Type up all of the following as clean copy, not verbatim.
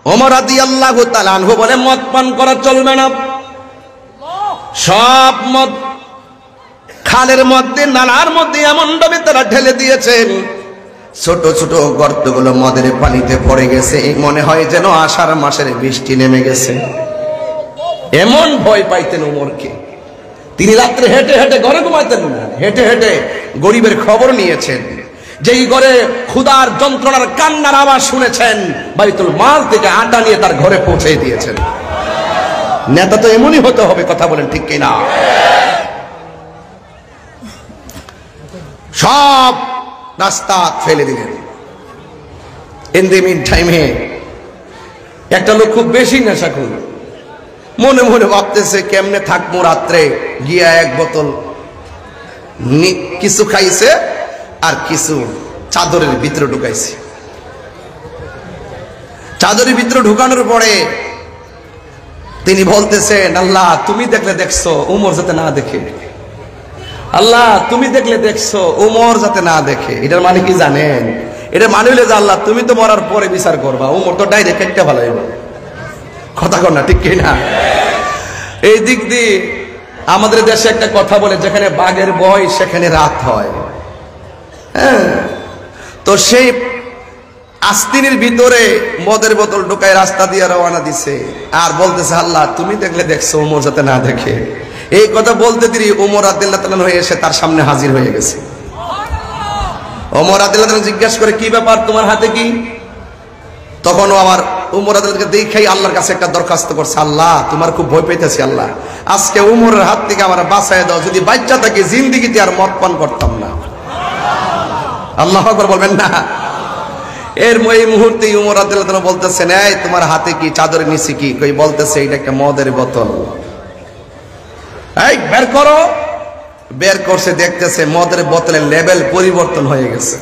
ওমর রাদিয়াল্লাহু তাআলা আনহু বলে মদ পান করা চলবে না। সব মদ খালের মধ্যে নালার মধ্যে এমন ভাবে তারা ঢেলে দিয়েছেন, ছোট ছোট গর্তগুলো মদের পানিতে পড়ে গেছে, মনে হয় যেন আষাঢ় মাসের বৃষ্টি নেমে গেছে। এমন ভয় পাইতেন ওমরকে, তিনি রাত্রে হেঁটে হেঁটে ঘরে ঘুমাইতেন না, হেঁটে হেঁটে গরিবের খবর নিয়েছেন। যেই ঘরে ক্ষুধার যন্ত্রণার কান্নার আওয়াজ শুনেছেন, বাইতুল মাল থেকে আটা নিয়ে তার ঘরে পৌঁছে দিয়েছেন। নেতা তো এমনই হতে হবে, কথা বলেন ঠিক কিনা? সব রাস্তা ফেলে দিলেন। ইন দি মিন টাইমে একটা লোক খুব বেশি নেশাখোর, মনে মনে ভাবতেছে কেমনে থাকবো রাত্রে, গিয়া এক বোতল কিছু খাইছে আর কিছু চাদরের ভিতরে ঢুকাইছে। চাদরের ভিতরে ঢুকানোর পরে তিনি বলতেছেন, আল্লাহ তুমি দেখলে দেখছো, উমর যাতে না দেখে। আল্লাহ তুমি দেখলে দেখছো, উমর যাতে না দেখে। এটার মানে কি জানেন? এটা মানে হইলে যে আল্লাহ তুমি তো মরার পরে বিচার করবা, উমর তো ডাইরেক্ট একটা ভালো হইব। কথা কর না, ঠিক কিনা? এই দিক দিয়ে আমাদের দেশে একটা কথা বলে, যেখানে বাঘের ভয় সেখানে রাত হয়। হ্যাঁ, তো সেই আস্তিনের ভিতরে মদের বোতল ঢুকায় রাস্তা দিয়ে রওনা দিছে, আর বলতেছে আল্লাহ তুমি দেখলে দেখছো, উমর যাতে না দেখে। এই কথা বলতে দেরি ওমর রাদিয়াল্লাহু তাআলা হয়ে এসে তার সামনে হাজির হয়ে গেছে। ওমর রাদিয়াল্লাহু তাআলা জিজ্ঞাসা করে, কি ব্যাপার, তোমার হাতে কি? তখনও আমার ওমর রাদিয়াল্লাহু তাআলা দেখাই আল্লাহর কাছে একটা দরখাস্ত করছে, আল্লাহ তোমার খুব ভয় পেতেছি, আল্লাহ আজকে উমরের হাত থেকে আমার বাঁচায় দাও, যদি বাচ্চা থাকে জিন্দেগিতে আর মদ পান করতাম না। আল্লাহু আকবার বলবেন না? এর এই মুহূর্তে ওমর রাদিয়াল্লাহু তাআলা বলতেছেন, এই তোমার হাতে কি, চাদরের নিচে কি? কই বলতেছে এটা একটা মদের বোতল। এই বের করো। বের করছে, দেখতেছে মদের বোতলের লেভেল পরিবর্তন হয়ে গেছে।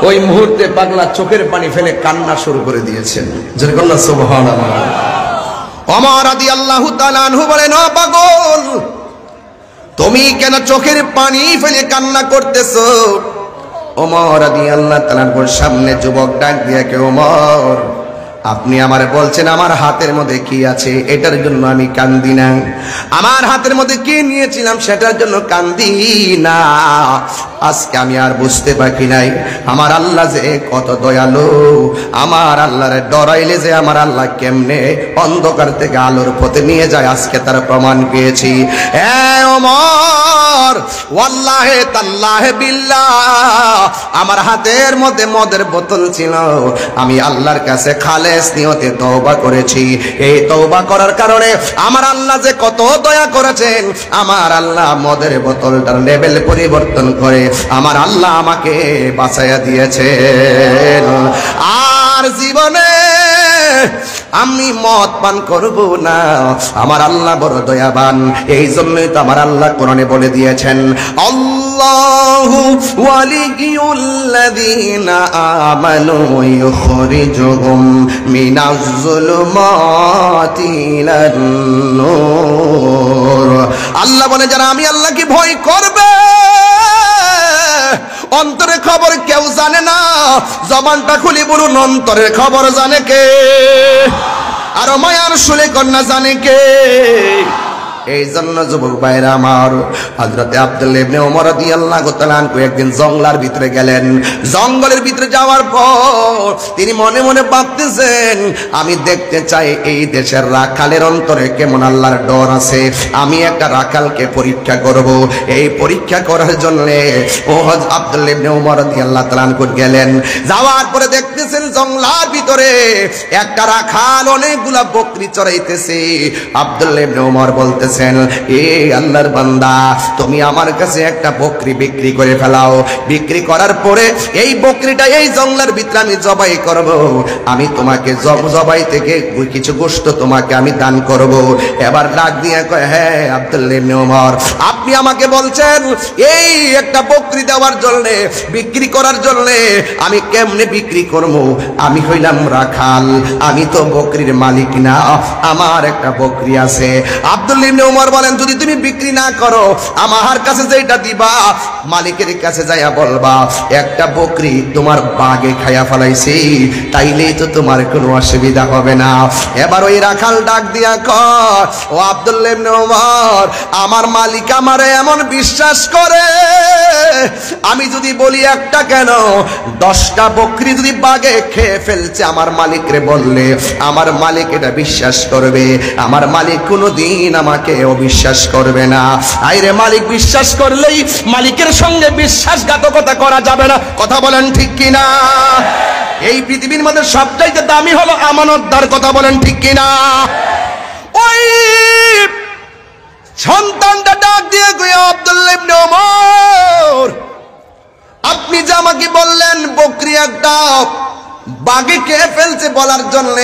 ওই মুহূর্তে পাগলা চোখের পানি ফেলে কান্না শুরু করে দিয়েছেন। যেরকম না সুবহানাল্লাহ। ওমর রাদিয়াল্লাহু তাআলা আনহু বলেন, ও পাগল তুমি কেন চোখের পানি ফেলে কান্না করতেছো? ওমর রাদিয়াল্লাহু তাআলার সামনে যুবক ডাক দিয়ে, কে ওমর আপনি আমারে বলছেন আমার হাতের মধ্যে কি আছে এটার জন্য আমি কান্দি না, আমার হাতের মধ্যে কি নিয়েছিলাম সেটার জন্য কান্দি না। আজকে আমি আর বুঝতে পারি নাই আমার আল্লাহ যে কত দয়ালু, আমার আল্লাহরে ডরাইলে যে আমার আল্লাহ কেমনে অন্ধকার থেকে আলোর পথে নিয়ে যায়, আজকে তার প্রমাণ পেয়েছি। এ ওমর, ওয়াল্লাহি তাল্লাহি বিল্লাহ, আমার হাতের মধ্যে মদের বোতল ছিল, আমি আল্লাহর কাছে খালেস নিয়তে তওবা করেছি। এই তওবা করার কারণে আমার আল্লাহ যে কত দয়া করেছেন, আমার আল্লাহ মদের বোতলটার লেভেল পরিবর্তন করে আমার আল্লাহ আমাকে বাঁচাইয়া দিয়েছেন। আর জীবনে আমি মদ পান করব না, আমার আল্লাহ বড় দয়াবান। এই জন্যই তো আমার আল্লাহ কোরআনে বলে দিয়েছেন, আল্লাহু ওয়ালিয়ুল্লাযীনা আমানু ইউখরিজুহুম মিনাজ যুলুমাতি ইলান নূর। আল্লাহ বলে যারা আমি আল্লাহকে ভয় করবে, অন্তরের খবর কেউ জানে না, জবানটা খুলে বলুন অন্তরের খবর জানে কে? আর মায়ার শুলে কন্যা জানে কে? এই জন্য যুবক ভাইরা আমার, হযরতে আব্দুল্লাহ ইবনে ওমর রাদিয়াল্লাহু তাআলা আনহু একদিন জঙ্গলের ভিতরে গেলেন। জঙ্গলের ভিতরে যাওয়ার পর তিনি মনে মনে ভাবতেছেন, আমি দেখতে চাই এই দেশের রাখালের অন্তরে কেমন আল্লাহর ডর আছে, আমি একটা রাখালকে পরীক্ষা করব। এই পরীক্ষা করার জন্য ও আব্দুল্লাহ ইবনে ওমর রাদিয়াল্লাহু তাআলা আনহু গেলেন। যাওয়ার পরে দেখতেছেন জঙ্গলের ভিতরে একটা রাখাল অনেকগুলা বকরি চড়াইতেছে। আব্দুল্লাহ ইবনে ওমর বলতেছে, এ আল্লাহর বান্দা, তুমি আমার কাছে একটা বকরি বিক্রি করে ফেলাও। বিক্রি করার পরে এই বকরিটা এই জঙ্গলের ভিতরে আমি জবাই করব, আমি তোমাকে জবাই থেকে কিছু গোশত তোমাকে আমি দান করব। এবার ডাক দিয়ে কয়, হ্যাঁ আব্দুল্লাহ ইবনে ওমর, আপনি আমাকে বলছেন এই একটা বকরি দেওয়ার জন্য, বিক্রি করার জন্য, আমি কেমনে বিক্রি করব? আমি হইলাম রাখাল, আমি তো বকরির মালিক না, আমার একটা বকরি আছে। আব্দুল্লাহ ইবনে ইবনে উমর বলেন, যদি তুমি বিক্রি না করো, আমার কাছে যেটা দিবা মালিকের কাছে যাইয়া বলবা একটা বকরি তোমার বাগে খাইয়া ফেলাইছি, তাইলেই তো তোমার কোনো অসুবিধা হবে না। এবার ওই রাখাল ডাক দিয়া কয়, ও আব্দুল্লাহ ইবনে উমর, আমার মালিক আমারে এমন বিশ্বাস করে, আমি যদি বলি একটা কেন 10টা বকরি যদি বাগে খেয়ে ফেলছে আমার মালিকরে বললে আমার মালিক এটা বিশ্বাস করবে, আমার মালিক কোনোদিন আমাকে অবিশ্বাস করবে না। আইরে মালিক বিশ্বাস করলেই মালিকের সঙ্গে বিশ্বাসঘাতকতা করা যাবে না। কথা বলেন ঠিক কিনা? এই পৃথিবীর মধ্যে সবচাইতে দামি হলো আমানতদার। কথা বলেন ঠিক কিনা? ওই সন্তানটা ডাক দিয়ে কই, আব্দুল্লাহ ইবনে ওমর, আপনি যে আমাকে বললেন বকরি একটা বাগে খেয়ে ফেলছে বলার জন্য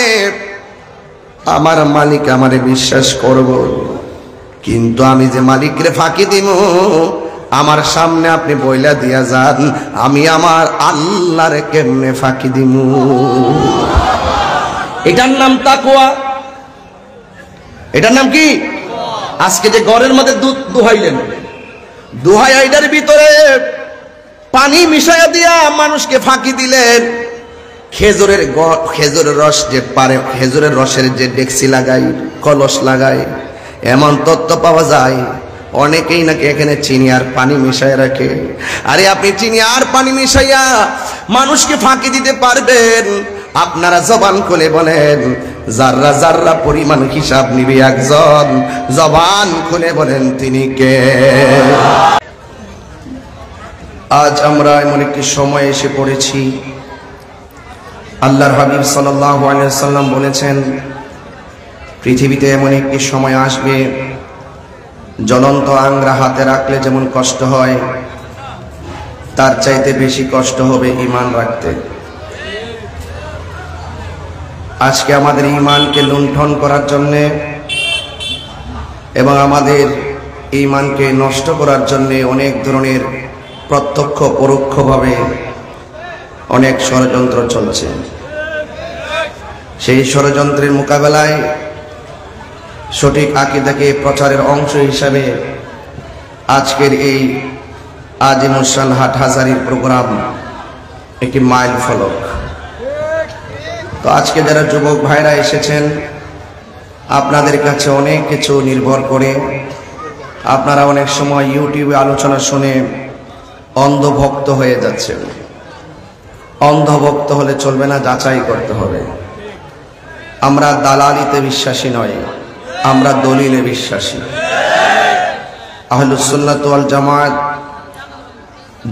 আমার মালিক আমারে বিশ্বাস করব, কিন্তু আমি যে মালিকরে ফাঁকি দিব আমার সামনে আপনি বইলা দিয়া যান, আমি আমার আল্লাহরে কেমনে ফাঁকি দিব? এটার নাম তাকওয়া। এটার নাম কি? আজকে যে ঘরের মধ্যে দুধ দুহাইলেন, দুহাই আইডার ভিতরে পানি মিশাইয়া দিয়া মানুষকে ফাঁকি দিলেন। খেজুরের রস যে পারে, খেজুরের রসের যে ডেকসি লাগাই, কলস লাগাই, এমন তথ্য পাওয়া যায় অনেকেই নাকি এখানে চিনি আর পানি মিশাই রাখে। আরে আপনি চিনি আর পানি মিশাইয়া মানুষকে ফাঁকি দিতে পারবেন? আপনারা জবান খুলে বলেন, জাররা জাররা পরিমাণ হিসাব নিবে একজন, জবান খুলে বলেন তিনি কে? আজ আমরা এমন একটি সময় এসে পড়েছি, আল্লাহর হাবিব সাল্লাল্লাহু আলাইহি ওয়াসাল্লাম বলেছেন পৃথিবীতে এমন একটি সময় আসবে জ্বলন্ত আংরা হাতে রাখলে যেমন কষ্ট হয় তার চাইতে বেশি কষ্ট হবে ঈমান রাখতে। আজকে আমাদের ঈমানকে লুণ্ঠন করার জন্য এবং আমাদের ঈমানকে নষ্ট করার জন্য অনেক ধরনের প্রত্যক্ষ পরোক্ষভাবে অনেক ষড়যন্ত্র চলছে। সেই ষড়যন্ত্রের মোকাবেলায় সঠিক আকীদাকে প্রচারের অংশ হিসাবে আজকের এই আজিমুসান হাটহাজারীর প্রোগ্রাম একটি মাইল ফলক। তো আজকে যারা যুবক ভাইরা এসেছেন, আপনাদের কাছে অনেক কিছু নির্ভর করে। আপনারা অনেক সময় ইউটিউবে আলোচনা শুনে অন্ধভক্ত হয়ে যাচ্ছেন। অন্ধভক্ত হলে চলবে না, যাচাই করতে হবে। আমরা দালালিতে বিশ্বাসী নয়, আমরা দলিলে বিশ্বাসী। আহলুস সুন্নাত ওয়াল জামাত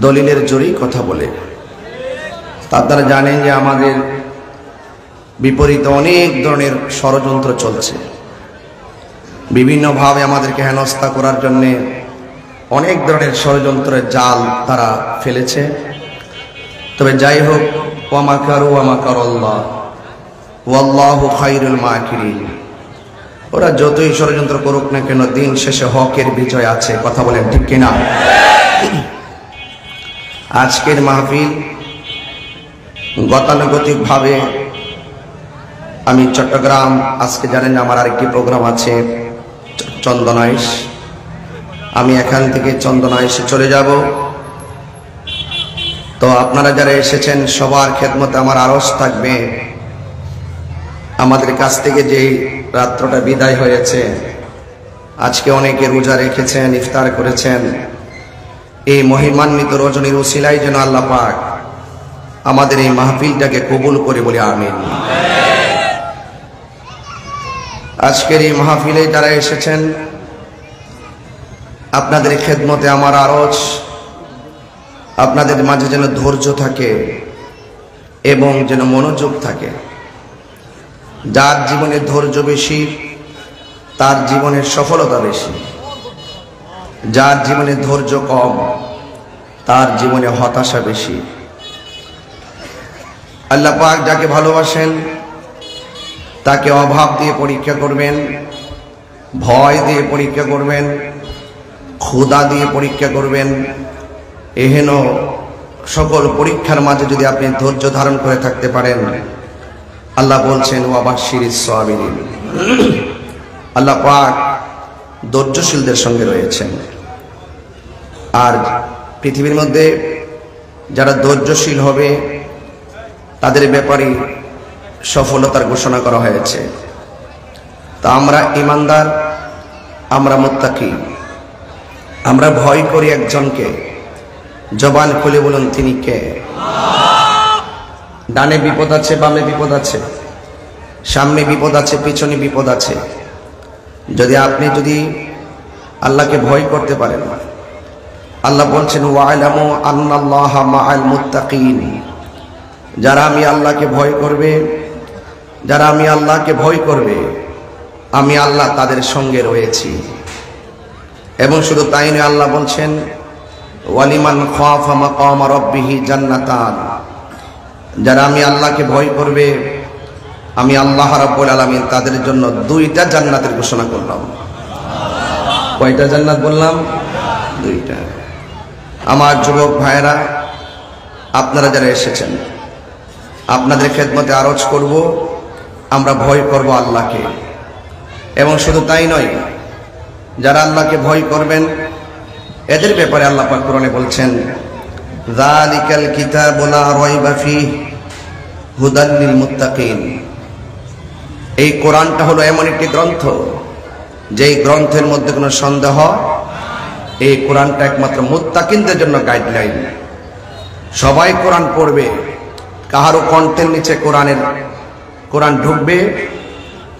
দলিলের জোরেই কথা বলে। আপনারা জানেন যে আমাদের বিপরীতে অনেক ধরনের ষড়যন্ত্র চলছে, বিভিন্নভাবে আমাদেরকে হেনস্থা করার জন্য অনেক ধরনের ষড়যন্ত্রের জাল তারা ফেলেছে। তবে যাই হোক, ওয়া মাকারু ওয়া মাকারাল্লাহ ওয়াল্লাহু খায়রুল মাকিরিন। ওরা যতই ষড়যন্ত্র করুক না কেন, দিন শেষে হকের বিজয় আছে। কথা বলেন ঠিক কিনা? আজকের মাহফিল গতানুগতিকভাবে আমি চট্টগ্রাম, আজকে জানেন আমার আরেকটি প্রোগ্রাম আছে চন্দনাইশ, আমি এখান থেকে চন্দনাইশে চলে যাব। তো আপনারা যারা এসেছেন সবার খেদমতে আমার আরজ থাকবে, আমাদের কাছ থেকে যে রাত্রটা বিদায় হয়েছে, আজকে অনেকে রোজা রেখেছেন, ইফতার করেছেন, এই মহিমান্বিত রজনীর উসিলায় যেন আল্লাহ পাক আমাদের এই মাহফিলটাকে কবুল করে বলি আমিন। আজকের এই মাহফিলে যারা এসেছেন, আপনাদের খেদমতে আমার আরজ, আপনাদের মাঝে যেন ধৈর্য থাকে এবং যেন মনোযোগ থাকে। যার জীবনে ধৈর্য বেশি তার জীবনের সফলতা বেশি, যার জীবনে ধৈর্য কম তার জীবনে হতাশা বেশি। আল্লাহ পাক যাকে ভালোবাসেন তাকে অভাব দিয়ে পরীক্ষা করবেন, ভয় দিয়ে পরীক্ষা করবেন, ক্ষুধা দিয়ে পরীক্ষা করবেন। এহেন সকল পরীক্ষার মাঝে যদি আপনি ধৈর্য ধারণ করে থাকতে পারেন, আল্লাহ বলছেন ওয়া বাশশিরিস সাবিরিন। আল্লাহ পাক ধৈর্যশীলদের সঙ্গে রয়েছেন। আর পৃথিবীর মধ্যে যারা ধৈর্যশীল হবে তাদের ব্যাপারে সফলতার ঘোষণা করা হয়েছে। তা আমরা ঈমানদার, আমরা মুত্তাকি, আমরা ভয় করি একজনকে। জবান খুলে বলুন তিনি কে? ডানে বিপদ আছে, বামে বিপদ আছে, সামনে বিপদ আছে, পিছনে বিপদ আছে। আপনি যদি আল্লাহকে ভয় করতে পারেন, আল্লাহ বলছেন ওয়া'লামু আন্নাল্লাহা মা'আল মুত্তাকিন, যারা আমি আল্লাহকে ভয় করবে, যারা আমি আল্লাহকে ভয় করবে, আমি আল্লাহ তাদের সঙ্গে রয়েছি। এবং শুধু তাই নয়, আল্লাহ বলছেন ওয়ালিমান খাফা মাকাম রাব্বিহি জান্নাতান, যারা আমি আল্লাহকে ভয় করবে, আমি আল্লাহ রাব্বুল আলামিন তাদের জন্য 2টা জান্নাতের ঘোষণা করলাম। কয়টা জান্নাত বললাম? 2টা। আমার যুবক ভাইরা, আপনারা যারা এসেছেন, আপনাদের খেদমতে আরজ করব, আমরা ভয় করব আল্লাহকে। এবং শুধু তাই নয়, যারা আল্লাহকে ভয় করবেন এদের ব্যাপারে আল্লাহ পাক কোরআনে বলছেন যালিকাল কিতাবু লা রাইবা ফীহি হুদাল লিল মুত্তাকিন। এই কোরআনটা হলো এমন একটি গ্রন্থ, যেই গ্রন্থের মধ্যে কোনো সন্দেহ, এই কোরআনটা একমাত্র মুত্তাকিনদের জন্য গাইডলাইন। সবাই কোরআন পড়বে, কাহারও কণ্ঠের নিচে কোরআন ঢুকবে,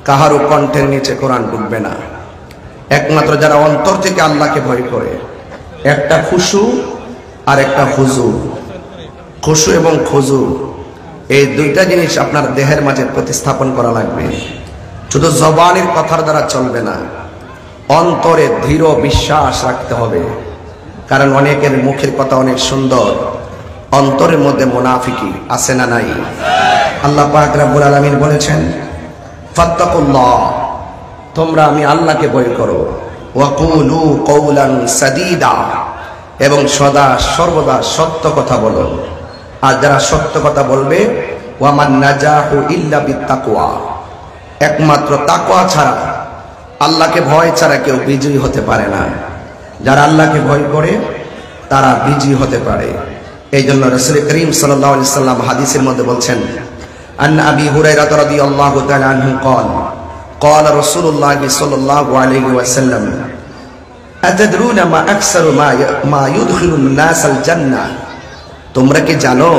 কাহারও কণ্ঠের নিচে কোরআন ঢুকবে না। একমাত্র যারা অন্তর থেকে আল্লাহকে ভয় করে, একটা খুশু আর একটা খুজু, খুশু এবং খুজু, এই 2টা জিনিস আপনার দেহের মাঝে প্রতিস্থাপন করা লাগবে। শুধু জবানের কথার দ্বারা চলবে না, অন্তরে দৃঢ় বিশ্বাস রাখতে হবে। কারণ অনেকের মুখের কথা অনেক সুন্দর, অন্তরের মধ্যে মুনাফিকি আছে না নাই? আল্লাহ পাক রব্বুল আলামিন বলেছেন ফাত্তাকুল্লাহ, তোমরা আমি আল্লাহকে ভয় করো, ওয়াকুলু কওলান সাদীদা, এবং সদা সর্বদা সত্য কথা বলো। আর যারা সত্য কথা বলবে, ওয়ামান নাজাহু ইল্লা বিত্তাকওয়া, একমাত্র তাকওয়া ছাড়া, আল্লাহকে ভয় ছাড়া কেউ বিজয়ী হতে পারে না। যারা আল্লাহকে ভয় করে তারা বিজয়ী হতে পারে। এই জন্য রাসূল করিম সাল্লাল্লাহু আলাইহি সাল্লাম হাদিসের মধ্যে বলছেন, আন আবি হুরায়রা রাদিয়াল্লাহু তাআলা আনহু قال قال رسول الله صلى الله عليه وسلم أتدرون ما أكثر ما يدخل الناس الجنة, তোমরা কি জানো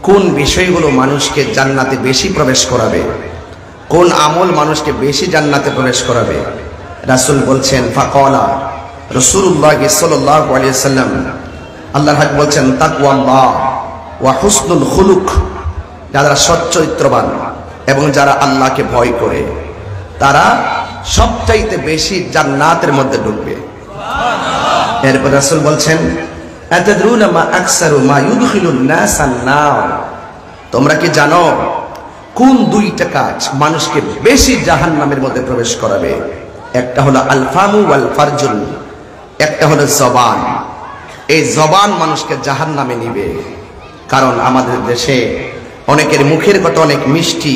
কোন বিষয়গুলো মানুষকে জান্নাতে বেশি প্রবেশ করাবে, কোন আমল মানুষকে বেশি জান্নাতে প্রবেশ করাবে? রাসূল বলছেন ফাকালা রাসূলুল্লাহ সাল্লাল্লাহু আলাইহি ওয়াসাল্লাম, আল্লাহর হাবিব বলছেন তাকওয়াল্লাহ ওয়া হুসনুল খুলুক, যারা সচ্চরিত্রবান এবং যারা আল্লাহকে ভয় করে তারা সবচাইতে বেশি জান্নাতের মধ্যে ঢুকবে। এরপর রাসূল বলছেন আতাদরুনা মা আকসারু মা ইউদখিলুন নাসান নার, তোমরা কি জানো কোন 2টা কাজ মানুষকে বেশি জাহান্নামের মধ্যে প্রবেশ করাবে? একটা হলো আল ফামু ওয়াল ফারজুল, একটা হলো জবান। এই জবান মানুষকে জাহান্নামে নিবে। কারণ আমাদের দেশে অনেকের মুখের কথা অনেক মিষ্টি,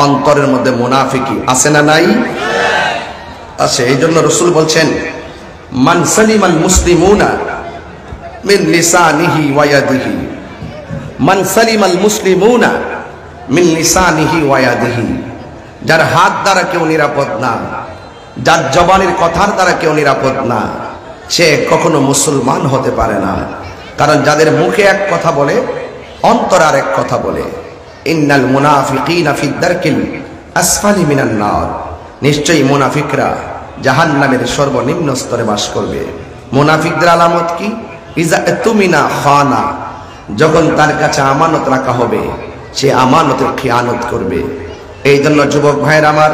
অন্তরের মধ্যে মুনাফিকি আছে না নাই? আছে। এই জন্য রাসূল বলছেন মান সালিমাল মুসলিমুনা মিন লিসানিহি ওয়া ইয়াদিহি, মান সালিমাল মুসলিমুনা মিন লিসানিহি ওয়া ইয়াদিহি, যার হাত দ্বারা কেউ নিরাপদ না, যার জবানের কথার দ্বারা কেউ নিরাপদ না, সে কখনো মুসলমান হতে পারে না। কারণ যাদের মুখে এক কথা বলে, অন্তর আর এক কথা বলে। ইন্নাল মুনাফিকিনা ফি দারকিল আসফালি মিনান নার, নিশ্চয়ই মুনাফিকরা জাহান্নামের সর্বনিম্ন স্তরে বাস করবে। মুনাফিকদের আলামত কি? ইজা তুমিনা খানা, যখন তার কাছে আমানত রাখা হবে সে আমানতের খিয়ানত করবে। এই জন্য যুবক ভাইয়ের আমার,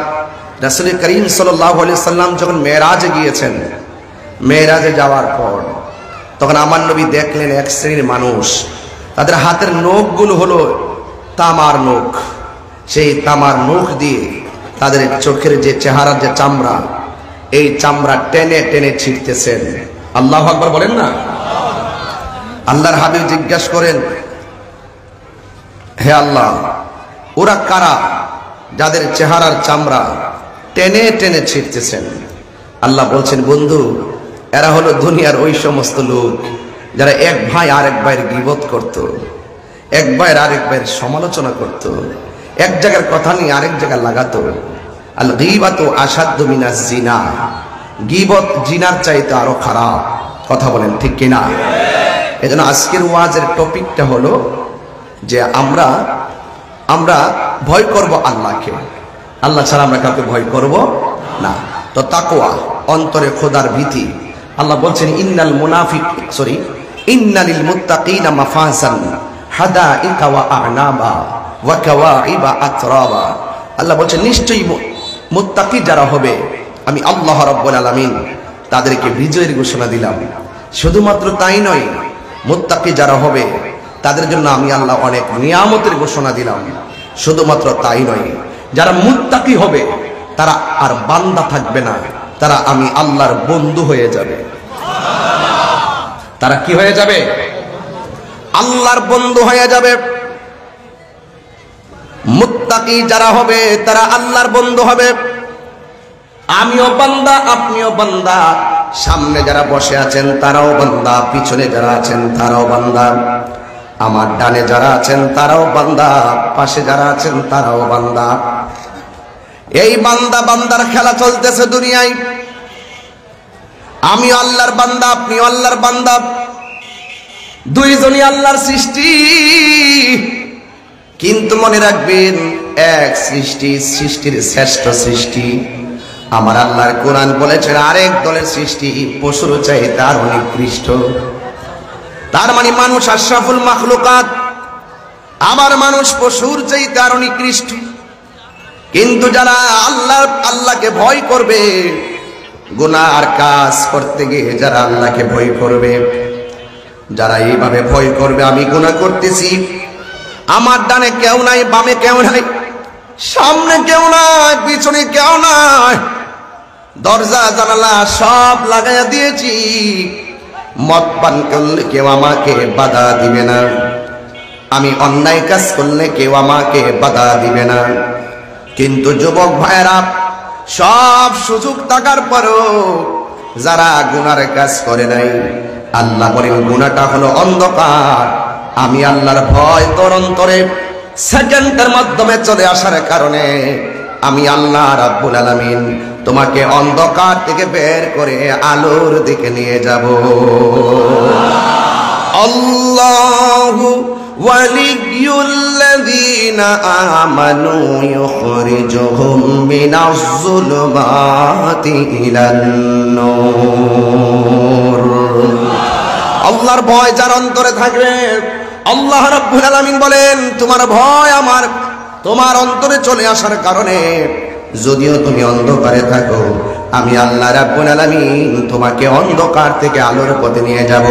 রাসূল করিম সাল্লাল্লাহু আলাইহি সাল্লাম যখন মেরাজে গিয়েছেন, মেরাজে যাওয়ার পর তখন আমার নবী দেখলেন এক শ্রেণীর মানুষ, তাদের হাতের নখগুলো হলো তামার নখ। সেই তামার নখ দিয়ে তাদের চোখের যে চেহারার যে চামড়া, এই চামড়া টেনে টেনে ছিঁড়তেছেন। আল্লাহু আকবার বলেন না? আল্লাহর হাবিব জিজ্ঞাসা করেন, হে আল্লাহ, ওরা কারা যাদের চেহারার চামড়া টেনে টেনে ছিঁড়তেছেন? আল্লাহ বলছেন, বন্ধু এরা হলো দুনিয়ার ওই সমস্ত লোক যারা এক ভাই আরেক ভাইয়ের গীবত করত, এক ভাইয়ের আরেক ভাইয়ের সমালোচনা করত, এক জায়গার কথা নিয়ে আরেক জায়গায় লাগাতো। আল গীবাতু আশাদ্দু মিনাজ জিনা, গীবত জিনার চাইতে আরো খারাপ। কথা বলেন ঠিক কিনা? এজন্য আজকের ওয়াজের টপিকটা হলো যে আমরা ভয় করব আল্লাহকে, আল্লাহ ছাড়া আমরা কাউকে ভয় করব না। তো তাকওয়া, অন্তরে খোদার ভীতি। আল্লাহ বলছেন ইন্নালিল মুত্তাকিনা মাফাজান হাদাইকা ওয়া আ'নাবা ওয়া কাওয়াইবা আতরাবা। আল্লাহ বলছেন নিশ্চয়ই মুত্তাকি যারা হবে আমি আল্লাহ রাব্বুল আলামিন তাদেরকে বিজয়ের ঘোষণা দিলাম। শুধুমাত্র তাই নয়, মুত্তাকি যারা হবে তাদের জন্য আমি আল্লাহ অনেক নিয়ামতের ঘোষণা দিলাম। শুধুমাত্র তাই নয়, যারা মুত্তাকি হবে তারা আর বান্দা থাকবে না, তারা আমি আল্লাহর বন্ধু হয়ে যাবে। তারা কি হয়ে যাবে? আল্লাহর বন্ধু হয়ে যাবে। মুত্তাকি যারা হবে তারা আল্লাহর বন্ধু হবে। আমিও বান্দা, আপনিও বান্দা, সামনে যারা বসে আছেন তারাও বান্দা, পিছনে যারা আছেন তারাও বান্দা, আমার ডানে যারা আছেন তারাও বান্দা, পাশে যারা আছেন তারাও বান্দা। এই বান্দা বান্দার খেলা চলতেছে দুনিয়ায়। আমি আল্লাহর বান্দা, আপনি আল্লাহর বান্দা, দুইজনই আল্লাহর সৃষ্টি। কিন্তু মনে রাখবেন, এক সৃষ্টির শ্রেষ্ঠ সৃষ্টি আমার আল্লাহর কোরআন বলেছেন আরেক দলের সৃষ্টি পশুর চাইতে আরো নিকৃষ্ট। তার মানে মানুষ আশরাফুল মাখলুকাত, আমার মানুষ পশুর চাইতে আরো নিকৃষ্ট। কিন্তু যারা আল্লাহকে ভয় করবে, গুনার কাজ করতে গিয়ে যারা আল্লাহকে ভয় করবে, যারা এইভাবে ভয় করবে আমি গুনাহ করতেছি, আমার ডানে কেউ নাই, বামে কেউ নাই, সামনে কেউ নাই, পিছনে কেউ নাই, দরজা জানালা সব লাগাইয়া দিয়েছি, মদ পান করলে কেউ আমাকে বাধা দিবে না, আমি অন্যায় কাজ করলে কেউ আমাকে বাধা দিবে না। কিন্তু যুবক ভাইয়েরা, সব সুযোগ থাকার পরও যারা গুনার কাজ করে নাই, আল্লাহ বলেন গুনাহটা হলো অন্ধকার। আমি আল্লাহর ভয় তোর অন্তরে সেকেন্ডের মাধ্যমে চলে আসার কারণে আমি আল্লাহ রাব্বুল আলামিন তোমাকে অন্ধকার থেকে বের করে আলোর দিকে নিয়ে যাব। আল্লাহু ওয়ালিয়ুল্লাযীনা আমানু ইউখরিজুহুম মিনাজ যুলুমাতি ইলান নূর। আল্লাহর ভয় যার অন্তরে থাকবে, আল্লাহ রাব্বুল আলামিন বলেন তোমার ভয় তোমার অন্তরে চলে আসার কারণে যদিও তুমি অন্ধকারে থাকো, আমি আল্লাহ রাব্বুল আলামিন তোমাকে অন্ধকার থেকে আলোর পথে নিয়ে যাব।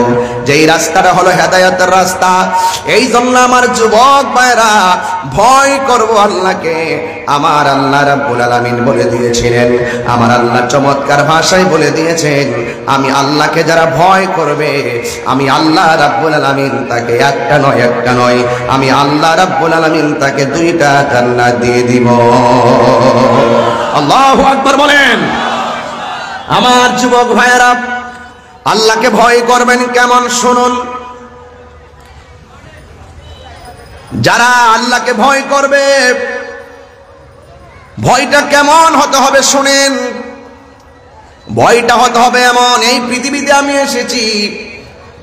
যেই রাস্তাটা হলো হেদায়েতের রাস্তা। এই জন্য আমার যুবক ভাইরা, ভয় করব আল্লাহকে। আমার আল্লাহ রাব্বুল আলামিন বলে দিয়েছিলেন, আমার আল্লাহ চমৎকার ভাষায় বলে দিয়েছেন, আমি আল্লাহকে যারা ভয় করবে, আমি আল্লাহ রাব্বুল আলামিন তাকে একটা নয়, আমি আল্লাহ রাব্বুল আলামিন তাকে 2টা জান্নাত দিয়ে দিব। আল্লাহু আকবার বলেন। আমার যুবক ভাইয়েরা, আল্লাহকে ভয় করবেন কেমন শুনুন। যারা আল্লাহকে ভয় করবে, ভয়টা কেমন হতে হবে শুনেন। ভয়টা হতে হবে এমন, এই পৃথিবীতে আমি এসেছি,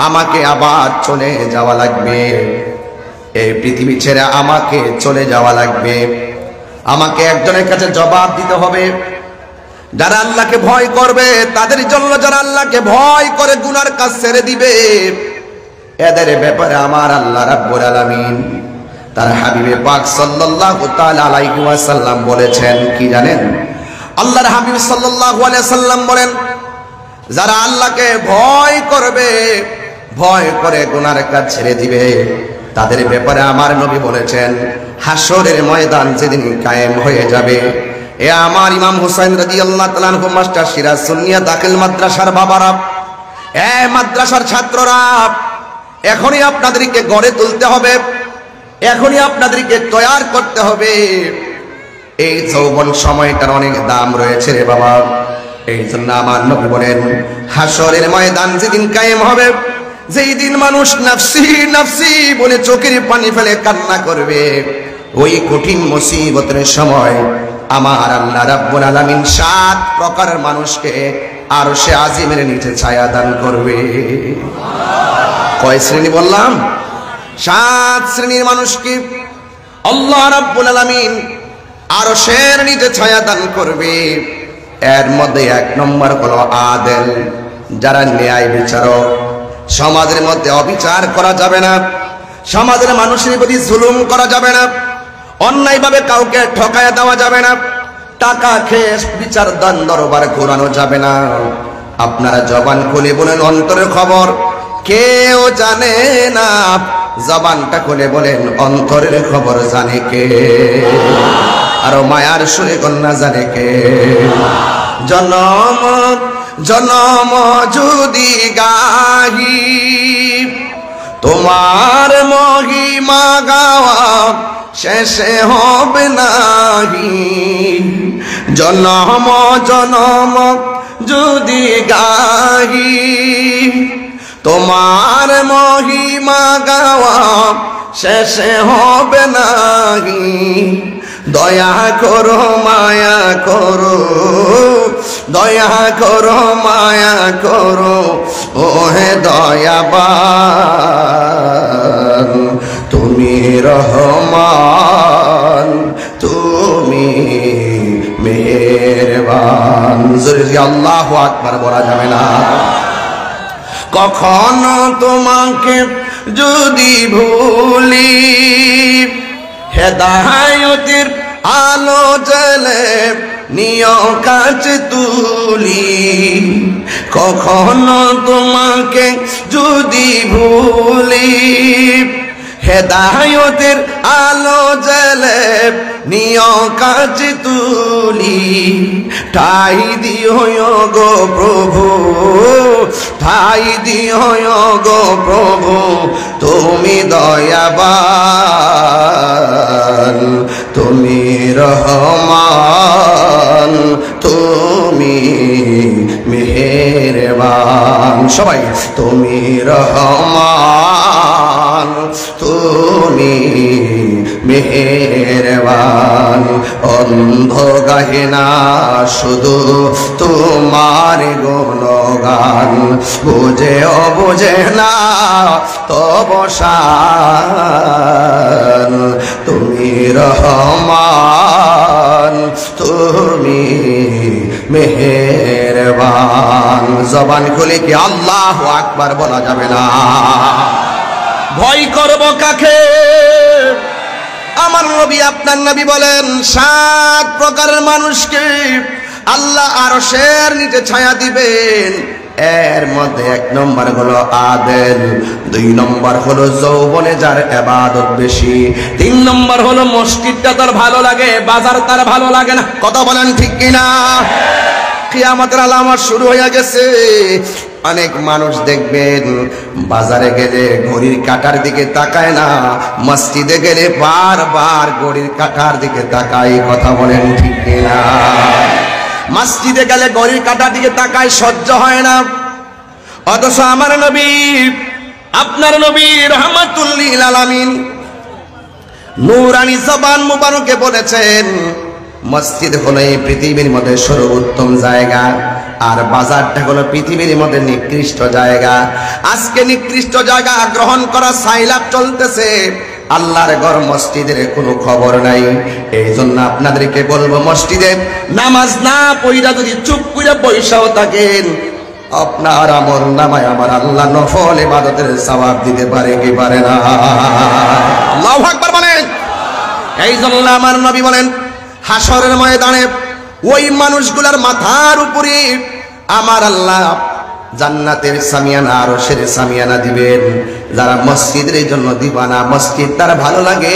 আমাকে আবার চলে যাওয়া লাগবে, এই পৃথিবী ছেড়ে আমাকে চলে যাওয়া লাগবে, আমাকে একজনের কাছে জবাব দিতে হবে। যারা আল্লাহকে ভয় করবে তাদের জন্য, যারা আল্লাহকে ভয় করে গুনার কাজ ছেড়ে দিবে, এদের ব্যাপারে আমার আল্লাহ রাব্বুল আলামিন তার হাবিবে পাক সাল্লাল্লাহু তাআলা আলাইহি ওয়াসাল্লাম বলেছেন কি জানেন? আল্লাহর হাবিব সাল্লাল্লাহু আলাইহি ওয়াসাল্লাম বলেন, যারা আল্লাহকে ভয় করবে, ভয় করে গুনার কাজ ছেড়ে দিবে, তাদের ব্যাপারে আমার নবী বলেছেন হাসরের ময়দান যেদিন কায়েম হয়ে যাবে, এ আমার ইমাম হুসাইন রাদিয়াল্লাহু তাআলা আনহু মাস্টার সিরাজ সুন্নিয়া দাখিল মাদ্রাসার বাবারা, এ মাদ্রাসার ছাত্ররা, এখনই আপনাদেরকে গড়ে তুলতে হবে, এখনই আপনাদেরকে তৈরি করতে হবে। এই যৌবন সময়টার অনেক দাম রয়েছে রে বাবা। এই জন্য আমার নবী বলেন, হাসরের ময়দান যেদিন কায়েম হবে, যেই দিন মানুষ নাফসি নাফসি বলে চোখের পানি ফেলে কান্না করবে, ওই কঠিন মুসিবতের সময় আমার আল্লাহ রাব্বুল আলামিন 7 প্রকার মানুষকে আরশে আজিমের নিচে ছায়া দান করবে। কয় শ্রেণী বললাম? 7 শ্রেণীর মানুষকে আল্লাহ রাব্বুল আলামিন আরশের নিচে ছায়া দান করবে। এর মধ্যে 1 নম্বর হলো আদেল, যারা ন্যায় বিচারক। সমাজের মধ্যে অবিচার করা যাবে না, সমাজের মানুষের প্রতি জুলুম করা যাবে না, অন্যায়ভাবে কাউকে ঠকায় দেওয়া যাবে না, টাকা খেয়ে বিচার দরবার ঘোরানো যাবে না। আপনারা জবান খুলে বলেন অন্তরের খবর কেউ জানে না, জবানটা খুলে বলেন অন্তরের খবর জানে কে? আরো মায়ার সুরে কন্যা জানে কে? জনম জনম যদি গাহি তোমার মহিমা গাওয়া শেষে হবে নাহি। জনম জনম যদি গাহি তোমার মহিমা গাওয়া শেষে হবে নাহি। দয়া করো মায়া করো, দয়া করো মায়া করো, ও হে দয়াবান তুমি রহমান, তুমি মেহেরবান। আল্লাহু আকবার বলা যাবে না। কখনো তোমাকে যদি ভুলি, হেদায়েতের আলো জ্বলে নিয় কাছে তুলি। কখনো তোমাকে যদি ভুলি, হেদায়েতের আলো জ্বলে নিয় কাছে তুলি। ঠাই দিও গো প্রভু, ঠাই দিও গো প্রভু, তুমি দয়াবান, তুমি রহমান, তুমি মেহেরবান। সবাই তুমি রহমান, তুমি মেহেরবান। অন্ধ গাহে না শুধু তোমার গুণগান, বুঝেও বুঝে না তব শান। তুমি রহমান, তুমি মেহেরবান। জবান খুলে কি আল্লাহু আকবার বলা যাবে না? ভয় করব কাকে? আমার নবী আপনার নবী বলেন 7 প্রকারের মানুষকে আল্লাহ আরশের নিচে ছায়া দিবেন। এর মধ্যে 1 নম্বর হলো আদেল, 2 নম্বর হলো যৌবনে যার ইবাদত বেশি, 3 নম্বর হলো মসজিদটা তার ভালো লাগে, বাজার তার ভালো লাগে না। কথা বলেন ঠিক কিনা? কিয়ামতের আলামত শুরু হয়ে গেছে। অনেক মানুষ দেখবেন বাজারে গেলে ঘড়ির কাঁটার দিকে তাকায় না, মসজিদে গেলে বারবার ঘড়ির কাঁটার দিকে তাকায়। কথা বলেন ঠিক কিনা? মসজিদে গেলে ঘড়ির কাঁটার দিকে তাকায়, সহ্য হয় না। অথচ আমার নবী আপনার নবী রাহমাতুল লিল আলামিন নূরানী জবান মুবারকে বলেছেন, মসজিদ হলো এই পৃথিবীর মধ্যে সর্বোত্তম জায়গা, আর বাজারটা হলো পৃথিবীর মধ্যে নিকৃষ্ট জায়গা। আজকে নিকৃষ্ট জায়গা গ্রহণ করা সাইলাব চলতেছে, আল্লাহর ঘর মসজিদের কোনো খবর নাই। এই জন্য আপনাদেরকে বলবো, মসজিদে নামাজ না পড়া যদি চুপ করে বৈশাও থাকেন, আপনার আমল নামায় আমার আল্লাহ নফল ইবাদতের সওয়াব দিতে পারে কি পারে না? আল্লাহু আকবার বলেন। এই জন্য আমার নবী বলেন, হাসরের ময়দানে ওই মানুষগুলার মাথার উপরে আমার আল্লাহ জান্নাতের সামিয়ানা, আরশের সামিয়ানা দিবেন, যারা মসজিদের জন্য দিবানা। মসজিদ তার ভালো লাগে,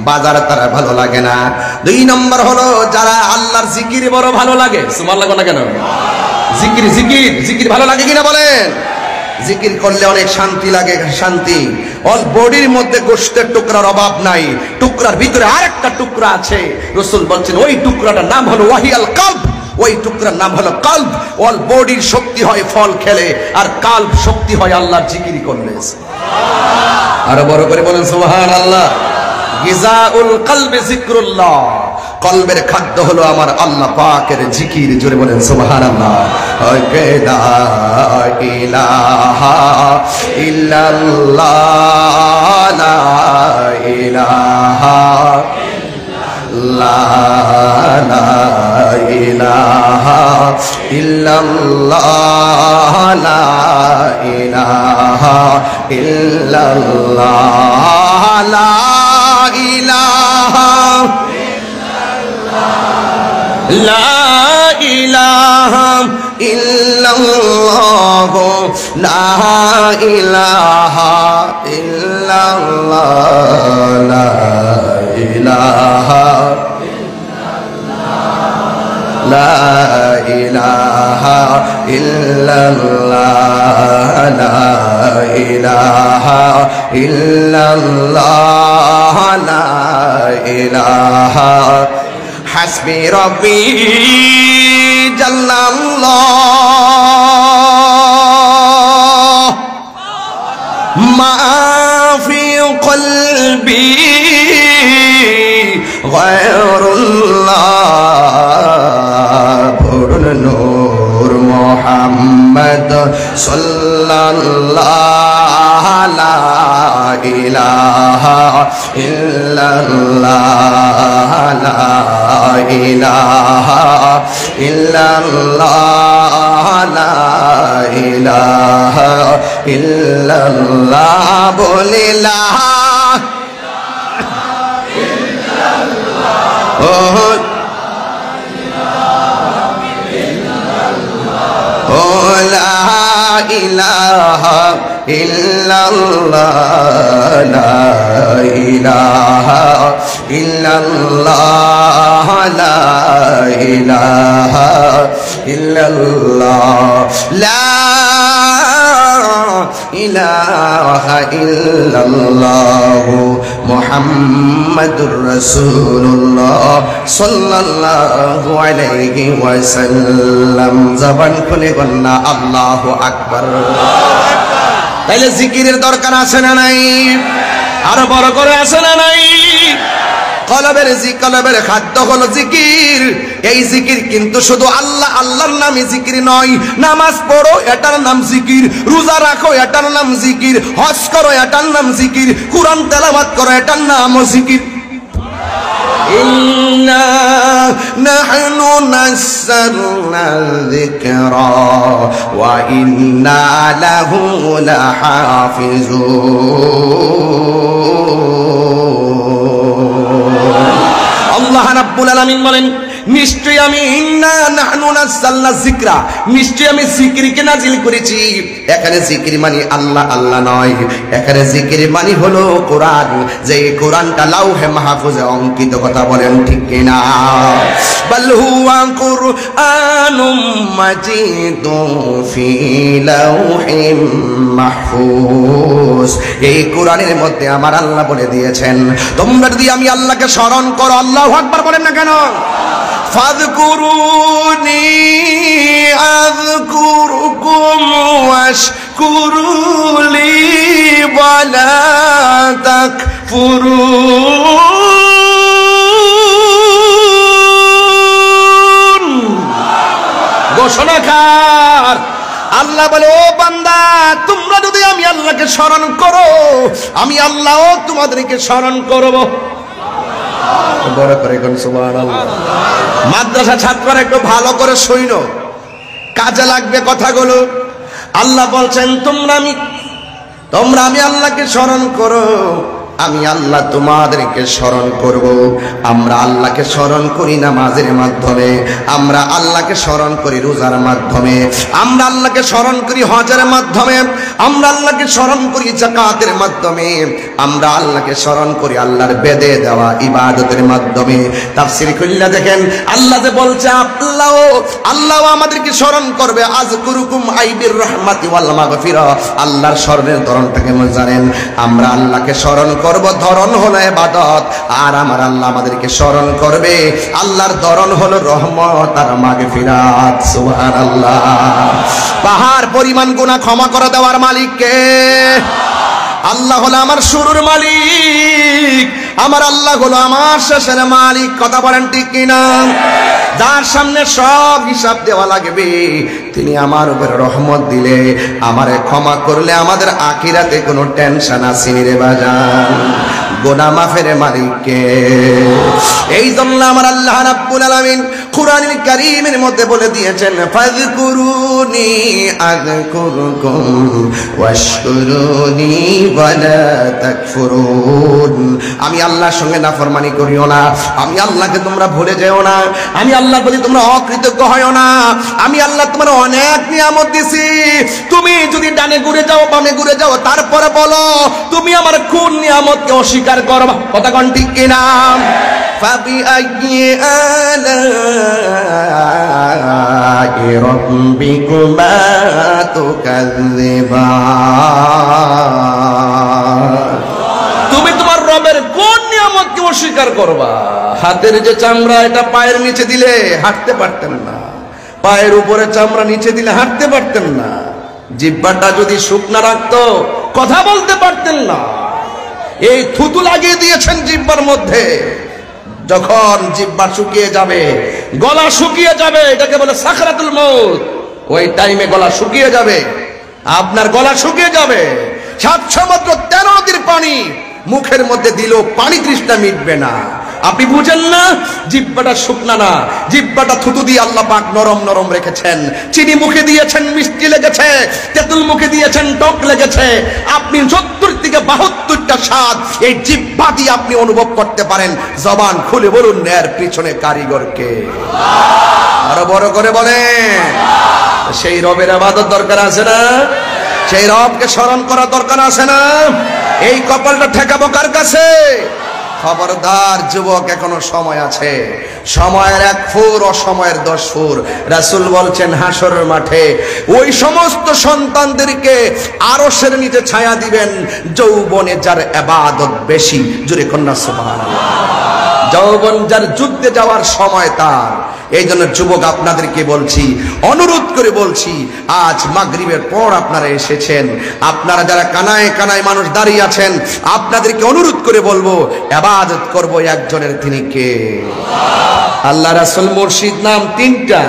বাজার তার ভালো লাগে না। 2 নম্বর হলো যারা আল্লাহর জিকির বড় ভালো লাগে। সুবহানাল্লাহ না কেন? জিকির জিকির জিকির ভালো লাগে কিনা বলেন? জিকির করলে অনেক শান্তি লাগে, শান্তি। অল বডির মধ্যে গোশতের টুকরার অভাব নাই, টুকরার ভিতরে আরেকটা টুকরা আছে। রাসূল বলছেন ওই টুকরাটার নাম হলো ওয়াহিয়াল কলব। ওই টুকরার নাম হলো কলব। ওর বডির শক্তি হয় ফল খেলে, আর কলব শক্তি হয় আল্লাহর জিকির করলে। আরো বড় করে বলেন সুবহানাল্লাহ। গিজাউল কলবি যিকরুল্লাহ, কলবের খাদ্য হলো আমার আল্লাহ পাকের জিকির। জোরে বলেন সুবহানাল্লাহ। লা ইলাহা ইল্লাল্লাহ, লা ইলাহা ইল্লাল্লাহ, লা ইলাহা ইল্লাল্লাহ, লা ইলাহা ইল্লাল্লাহ, লা ইলাহা লা ইলাহা ইল্লাল্লাহ, লা ইলাহা ইল্লাল্লাহ, লা ইলাহা লা ইলাহা ইল্লাল্লাহ, লা ইলাহা ইল্লাল্লাহ, লা ইলাহা হাসবি রব্বি জাল্লাল্লাহ মা ফি কলবি গায়রুল্লাহ, ভুরুন নূর মুহাম্মদ সাল্লাল্লাহ, লা ইলাহা ইল্লাল্লাহ, লা ইলাহা ইল্লাল্লাহ, লা ইলাহা ইল্লাল্লাহ, বলে লা ইলাহা ইল্লাল্লাহ, লা ইলাহা ইল্লাল্লাহ, লা ইলাহা ইল্লাল্লাহ, লা ইলাহা ইল্লাল্লাহ মুহাম্মাদুর রাসূলুল্লাহ সাল্লাল্লাহু আলাইহি ওয়াসাল্লাম। জবান খুলে গন্না আল্লাহু আকবার। তাইলে জিকিরের দরকার আছে না নাই? আরো বড় করে আছে না নাই? কলবের খাদ্য হলো জিকির। এই জিকির কিন্তু শুধু আল্লাহ আল্লাহর নামে জিকির নয়। নামাজ পড়ো এটার নাম জিকির, রোজা রাখো এটার নাম জিকির, হজ করো এটার নাম জিকির, কুরআন তেলাওয়াত করো এটার নামও জিকির। ইন্না নাহনু নাযালনা যিকরা ওয়া ইন্না লাহু লাহাফিজুন। আল্লাহ রাব্বুল আলামিন বলেন, নিশ্চয় আমি ইন্না নাহনু নাযালনা যিকরা, নিশ্চয় আমি জিকিরকে নাজিল করেছি। এখানে জিকির মানে আল্লাহ আল্লাহ নয়, এখানে জিকির মানে হলো কোরআন। যে কোরআনটা লাউহে মাহফুজে অঙ্কিত, কথা বলেন ঠিক কিনা? বাল হুয়া কুরআনুম মাজিদুন ফি লাউহিম মাহফুজ। এই কোরআনের মধ্যে আমার আল্লাহ বলে দিয়েছেন, তোমরা যদি আমি আল্লাহকে স্মরণ করো, আল্লাহু আকবার বলেন না কেন? ফাযকুরুনি আযকুরুকুম ওয়াশকুরুলি ওয়ালা তাকফুরুন। ঘোষণাকার আল্লাহ বলে, ও বান্দা, তোমরা যদি আমি আল্লাহকে স্মরণ করো, আমি আল্লাহও তোমাদেরকে স্মরণ করব। বড় করে কোন সুবহানাল্লাহ। মাদ্রাসা ছাত্ররা একটু ভালো করে শুনো, কাজে লাগবে কথাগুলো। আল্লাহ বলছেন, তোমরা আমি আল্লাহকে স্মরণ করো, আমি আল্লাহ তোমাদেরকে স্মরণ করব। আমরা আল্লাহকে স্মরণ করি নামাজের মাধ্যমে, আমরা আল্লাহকে স্মরণ করি রোজার মাধ্যমে, আমরা আল্লাহকে স্মরণ করি হজের মাধ্যমে, আমরা আল্লাহকে স্মরণ করি যাকাতের মাধ্যমে, আমরা আল্লাহকে স্মরণ করি আল্লাহর বেদে দেওয়া ইবাদতের মাধ্যমে। তাফসীর খুললে দেখেন, আল্লাহ যে বলছে আল্লাহ আমাদেরকে স্মরণ করবে। আযকুরুকুম আইবির রাহমাতি ওয়াল মাগফিরা। আল্লাহর স্মরণের ধরনটা কেমন জানেন? আমরা আল্লাহকে স্মরণ সর্বধরন হলো ইবাদত, আর আমার আল্লাহ আমাদেরকে স্মরণ করবে। আল্লাহর ধরন হলো রহমত আর মাগফিরাত। সুবহানাল্লাহ। পাহাড় পরিমাণ গুনাহ ক্ষমা করে দেওয়ার মালিক কে? আল্লাহ হলো আমার শুরুর মালিক, আমার আল্লাহ হলো আমার শেষের মালিক। কথা বলেন ঠিক কিনা? যার সামনে সব হিসাব দেওয়া লাগবে, তিনি আমার উপরে রহমত দিলে, আমারে ক্ষমা করলে, আমাদের আখিরাতে কোনো টেনশন আসেনি রে বাজান। গুনাহ মাফের মালিককে। এই জন্য আমার আল্লাহ রাব্বুল আলামিন কুরআনুল কারীমের মধ্যে বলে দিয়েছেন, ফাযকুরুনি আযকুরকুম ওয়াশকুরুনি ওয়ালা তাকফুরুন। আমি আল্লাহর সঙ্গে নাফরমানি করিও না, আমি আল্লাহকে তোমরা ভুলে যেও না, আমি আল্লাহর প্রতি তোমরা অকৃতজ্ঞ হয়ো না। আমি আল্লাহ তোমার অনেক নিয়ামত দিছি, তুমি যদি ডানে ঘুরে যাও বামে ঘুরে যাও, তারপরে বলো তুমি আমার কোন নিয়ামতকে অস্বীকার করবা? কথা কোন ঠিক কিনা? ফাবিআইয়ি আলাই রাব্বিকুমা তুকাযযিবান। তুমি তোমার রবের কোন নিয়ামতকে অস্বীকার করবা? হাতের যে চামড়া, এটা পায়ের নিচে দিলে হাঁটতে পারতেন না, পায়ের উপরে চামড়া নিচে দিলে হাঁটতে পারতেন না। জিহ্বাটা যদি শুকনা রাখতো কথা বলতে পারতেন না। এই থুতু লাগিয়ে দিয়েছেন জিহ্বার মধ্যে, যখন জিহ্বা শুকিয়ে যাবে, গলা শুকিয়ে যাবে, এটাকে বলে সাকরাতুল মউত। ওই টাইমে গলা শুকিয়ে যাবে, আপনার গলা শুকিয়ে যাবে। 700 মাত্র 13 নদীর পানি মুখের মধ্যে দিল, পানি তৃষ্ণা মিটবে না। আপনি বুঝেন না? জিহ্বাটা শুকনা না, জিহ্বাটা থুতু দিয়ে আল্লাহ পাক নরম নরম রেখেছেন। চিনি মুখে দিয়েছেন, মিষ্টি লেগেছে, তেঁতুল মুখে দিয়েছেন, টক লেগেছে। আপনি 70 থেকে 72টা স্বাদ এই জিহ্বা দিয়ে আপনি অনুভব করতে পারেন। জবান খুলে বলুন, এর পিছনে কারিগরকে? আরো বড় করে বলেন। সেই রবের ইবাদত দরকার আছে না? সেই রবকে স্মরণ করা দরকার আছে না? এই কপালটা ঠেকাবো কার কাছে? খবরদার যুবক, এখনো সময় আছে। সময়ের 1 ফুর, অসময়ের 10 ফুর। রাসূল বলছেন হাসরের মাঠে ওই সমস্ত সন্তানদেরকে আরশের নিচে ছায়া দিবেন যৌবনে যার ইবাদত বেশি। জোরে কন্যা সুবহানাল্লাহ। যৌবন যার যুদ্ধে যাওয়ার সময় তার। এই জন্য যুবক আপনাদেরকে বলছি, অনুরোধ করে বলছি, আজ মাগরিবের পর আপনারা এসেছেন, আপনারা যারা কানায় কানায় মানুষ দাঁড়িয়ে আছেন, আপনাদেরকে অনুরোধ করে বলবো, ইবাদত করব একজনের, তিনি কে? আল্লাহ। রাসূল মুর্শিদ নাম 3টা,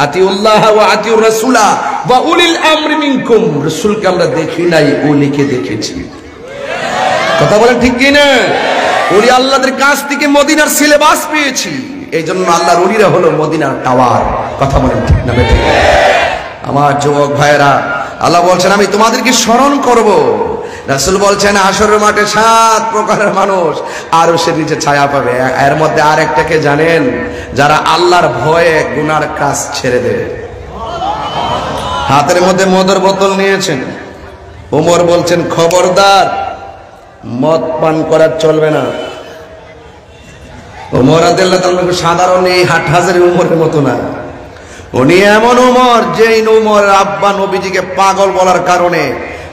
আতিউল্লাহ ওয়া আতিউর রাসূলা ওয়া উলিল আমরি মিনকুম। রাসূলকে আমরা দেখি নাই, উলিকে দেখেছি। কথা বলেন ঠিক কি না? উলি আল্লাহদের কাছ থেকে মদিনার সিলেবাস পেয়েছি। এই জন্য আল্লাহর ওলিরা হলো মদিনার টাওয়ার। কথা বলেন ঠিক না বেঠিক? আমার যুবক ভাইয়েরা, আল্লাহ বলছেন আমি তোমাদেরকে স্মরণ করব। রাসূল বলছেন হাসরের মাঠে 7 প্রকারের মানুষ আরশের নিচে ছায়া পাবে। এর মধ্যে আরেকটাকে জানেন? যারা আল্লাহর ভয়ে গুনার কাজ ছেড়ে দেবে। হাতের মধ্যে মদের বোতল নিয়েছেন, ওমর বলছেন খবরদার মদ পান করা চলবে না। ওমর রাদিয়াল্লাহু তাআলা সাধারণ এই হাটহাজারি উমরের মতো না, উনি এমন উমর যেই উমর আব্বা নবীজিকে পাগল বলার কারণে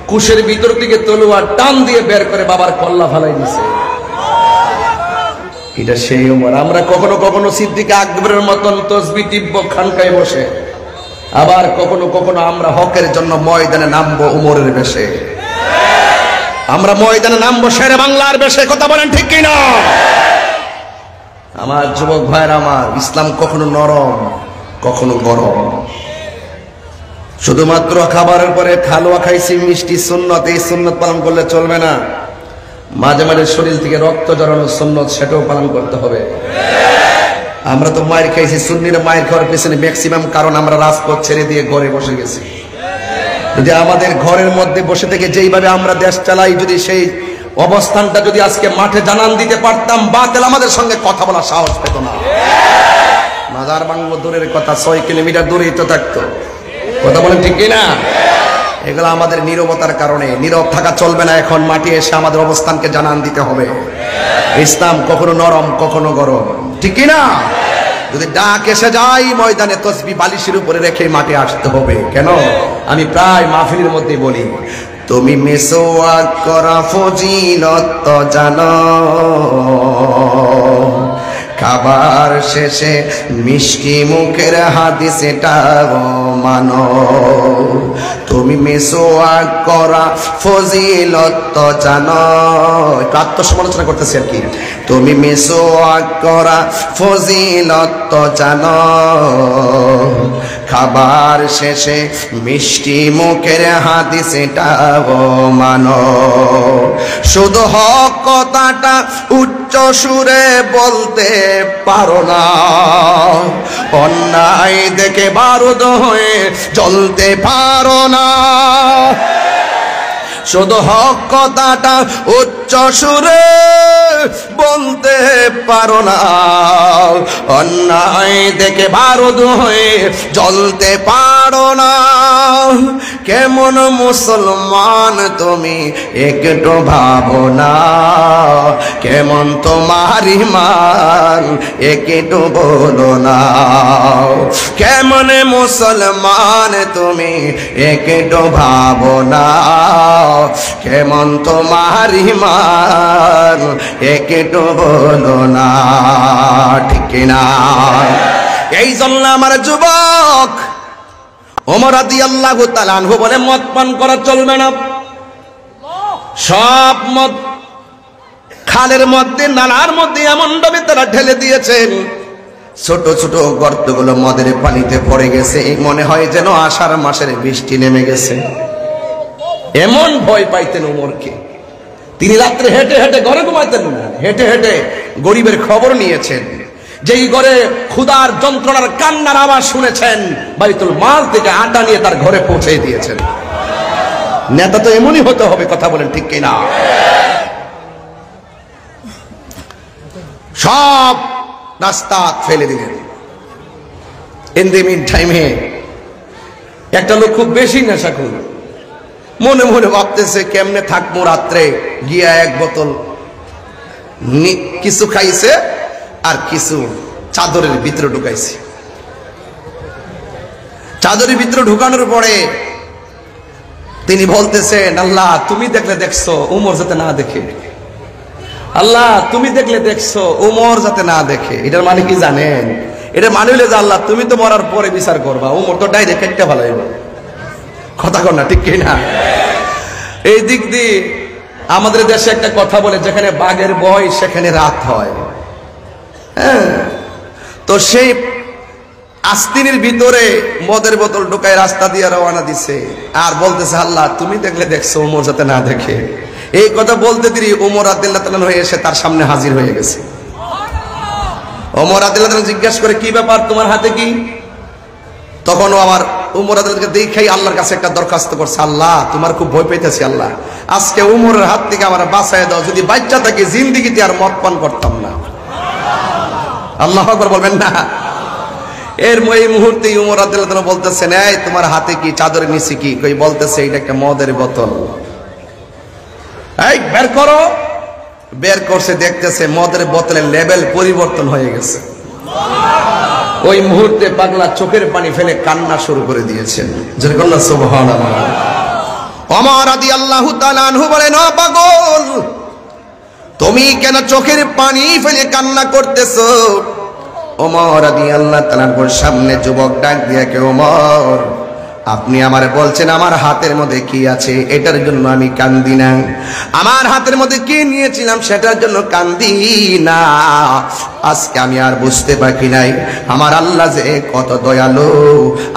কুশের ভিতর থেকে তলোয়ার টান দিয়ে বের করে বাবার কল্লা ফালাই দিয়েছে। এটা সেই উমর। আমরা কখনো কখনো সিদ্দিক আকবরের মতন তসবিহ টিপব খানকায় বসে, আবার কখনো কখনো আমরা হকের জন্য ময়দানে নামবো উমরের বেশে। আমরা ময়দানে নামবো শেরে বাংলার বেশে। কথা বলেন ঠিক কিনা? আমার যুবক ভাইরা, আমার ইসলাম কখনো নরম কখনো গরম। শুধুমাত্র খাবারের পরে খালোয়া খাইছি, মিষ্টি সুন্নত, এই সুন্নত পালন করলে চলবে না। মাঝে মাঝে শরীর থেকে রক্ত জড়ানোর সুন্নত, সেটাও পালন করতে হবে। আমরা তো মায়ের খাইছি, সুন্নিরা মায়ের খাওয়ার পেছনে ম্যাক্সিমাম কারণ আমরা রাজপথ ছেড়ে দিয়ে ঘরে বসে গেছি। যদি আমাদের ঘরের মধ্যে বসে থেকে যেইভাবে আমরা দেশ চালাই, যদি সেই অবস্থানটা যদি আজকে মাঠে জানান দিতে পারতাম, বাতিল আমাদের সঙ্গে কথা বলার সাহস পেত না। মাজার বাংলো দূরের কথা, 6 কিলোমিটার দূরেই তো থাকতো। কথা বলেন ঠিক কিনা? এগুলো আমাদের নীরবতার কারণে। নীরব থাকা চলবে না। এখন মাঠে এসে আমাদের অবস্থানকে জানান দিতে হবে। ইসলাম কখনো নরম কখনো গরম, ঠিক কিনা? যদি ডাক এসে যায়, ময়দানে তসবিহ বালিশের উপরে রেখে মাঠে আসতে হবে। কেন? আমি প্রায় মাহফিলের মধ্যে বলি, তুমি মিসওয়াক করা ফজিলত জানো, খাবার শেষে মিষ্টি মুখের হাদিস এটাও মানো। তুমি মিসওয়াক করা ফজিলত জানো, আত্মসমালোচনা করতেছি আর কি। তুমি মিসওয়াক করা ফজিলত জানো, খাবার শেষে মিষ্টি মুখের হাদিস এটাও মানো। শুধু হক কথাটা উচ্চ সুরে বলতে পারো না, অন্যায় দেখে বারুদ হয়ে জ্বলতে পারো না। শুধু হক কথাটা উচ্চ সুরে বলতে পারো না, অন্যায় দেখে বারুদ হয়ে জ্বলতে পারো না। কেমন মুসলমান তুমি একটু ভাবো না, কেমন তোমার ঈমান একটু বলো না। কেমন মুসলমান তুমি একটু ভাবো না, কেমন তোমার ঈমান একটু বলো না, ঠিক না? এই জন্য আমার যুবক ওমর রাদিয়াল্লাহু তাআলা আনহু বলে মদ পান করা চলবে না। সব মদ খালের মধ্যে নালার মধ্যে এমন ভাবে তারা ঢেলে দিয়েছেন, ছোট ছোট গর্তগুলো মদের পানিতে পড়ে গেছে, মনে হয় যেন আষাঢ় মাসের বৃষ্টি নেমে গেছে। এমন ভয় পাইতেন ওমরকে, তিনি রাত্রে হেঁটে হেঁটে ঘরে ঘুমাইতেন না, হেঁটে হেঁটে গরিবের খবর নিয়েছেন। যেই ঘরে ক্ষুধার যন্ত্রণার কান্নার আওয়াজ শুনেছেন, বাইতুল মাল থেকে আটা নিয়ে তার ঘরে পৌঁছে দিয়েছেন। নেতা তো এমনই হতে হবে, কথা বলেন ঠিক কিনা? সব রাস্তা ফেলে দিলেন। ইন দি মিন টাইমে একটা লোক খুব বেশি নেশাখোর, মনে মনে ভাবতেছে কেমনে থাকবো রাত্রে, গিয়া এক বোতল কিছু খাইছে আর কিছু চাদরের ভিতরে ঢুকাইছে। চাদরের ভিতরে ঢুকানোর পরে তিনি বলতেছেন, আল্লাহ তুমি দেখলে দেখছো, উমর যাতে না দেখে। আল্লাহ তুমি দেখলে দেখছো, উমর যাতে না দেখে। এটার মানে কি জানেন? এটার মানে হইলে যে আল্লাহ তুমি তো মরার পরে বিচার করবা, উমর তো ডাইরেক্ট একটা ভালো হইব। কথা কর না, ঠিক কিনা? এই দিক দিয়ে আমাদের দেশে একটা কথা বলে, যেখানে বাঘের ভয় সেখানে রাত হয়। হ্যাঁ, তো সেই আস্তিনের ভিতরে মদের বোতল ঢুকায় রাস্তা দিয়ে রওনা দিছে, আর বলতেছে আল্লাহ তুমি দেখলে দেখছো, উমর যাতে না দেখে। এই কথা বলতে দিই ওমর রাদিয়াল্লাহু তাআলা হয়ে এসে তার সামনে হাজির হয়ে গেছে। ওমর রাদিয়াল্লাহু তাআলা জিজ্ঞাসা করে, কি ব্যাপার, তোমার হাতে কি? তখন আমার উমর রাদিয়াল্লাহু দেখাই আল্লাহর কাছে একটা দরখাস্ত করছে, আল্লাহ তোমার খুব ভয় পাইতেছি, আল্লাহ আজকে উমরের হাত থেকে আমার বাঁচায় দাও, যদি বাচ্চা থাকে জিন্দেগিতে আর মদ পান করতাম না। আল্লাহু আকবার বলবেন না? এর এই মুহূর্তে উমর রাদিয়াল্লাহু তাআলা বলতেছেন, এই তোমার হাতে কি, চাদরের নিচে কি? কই বলতেছে এটা একটা মদের বোতল। এই বের করো। বের করছে, দেখতেছে মদের বোতলের লেভেল পরিবর্তন হয়ে গেছে। ওই মুহূর্তে পাগলা চোখের পানি ফেলে কান্না শুরু করে দিয়েছেন। যেরকম না সুবহানাল্লাহ। ওমর রাদিয়াল্লাহু তাআলা আনহু বলেন, ও পাগল তুমি কেন চোখের পানি ফেলে কান্না করতেছো? ওমর রাদিয়াল্লাহু তাআলার সামনে যুবক ডাক দিয়ে, কে ওমর, আপনি আমারে বলছেন আমার হাতের মধ্যে কি আছে এটার জন্য আমি কান্দি না, আমার হাতের মধ্যে কি নিয়েছিলাম সেটার জন্য কান্দি না। আজকে আমি আর বুঝতে পারি নাই আমার আল্লাহ যে কত দয়ালু,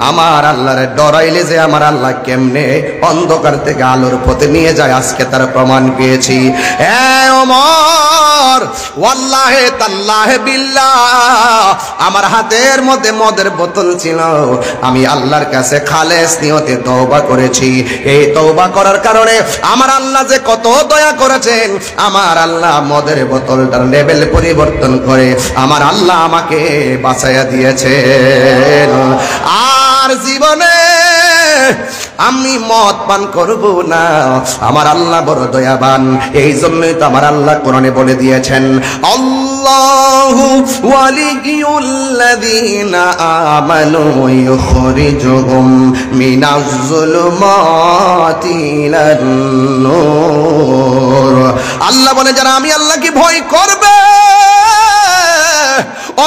আমার আল্লাহরে ডরাইলে যে আমার আল্লাহ কেমনে অন্ধকার থেকে আলোর পথে নিয়ে যায়, আজকে তার প্রমাণ পেয়েছি। ওমর ওয়াল্লাহে তাল্লাহে বিল্লাহ, আমার হাতের মধ্যে মদের বোতল ছিল, আমি আল্লাহর কাছে খালেস নিয়তে তওবা করেছি। এই তওবা করার কারণে আমার আল্লাহ যে কত দয়া করেছেন, আমার আল্লাহ মদের বোতলটার লেভেল পরিবর্তন করে আমার আল্লাহ আমাকে বাঁচাইয়া দিয়েছেন। আর জীবনে আমি মদ পান করব না। আমার আল্লাহ বড় দয়াবান, এই জন্যই তো আমার আল্লাহ কোরআনে বলে দিয়েছেন, আল্লাহু ওয়ালিয়ুল্লাযীনা আমানু ইউখরিজুহুম মিনাজ যুলুমাতি ইলান নূর। আল্লাহ বলে যারা আমি আল্লাহকে ভয় করবে,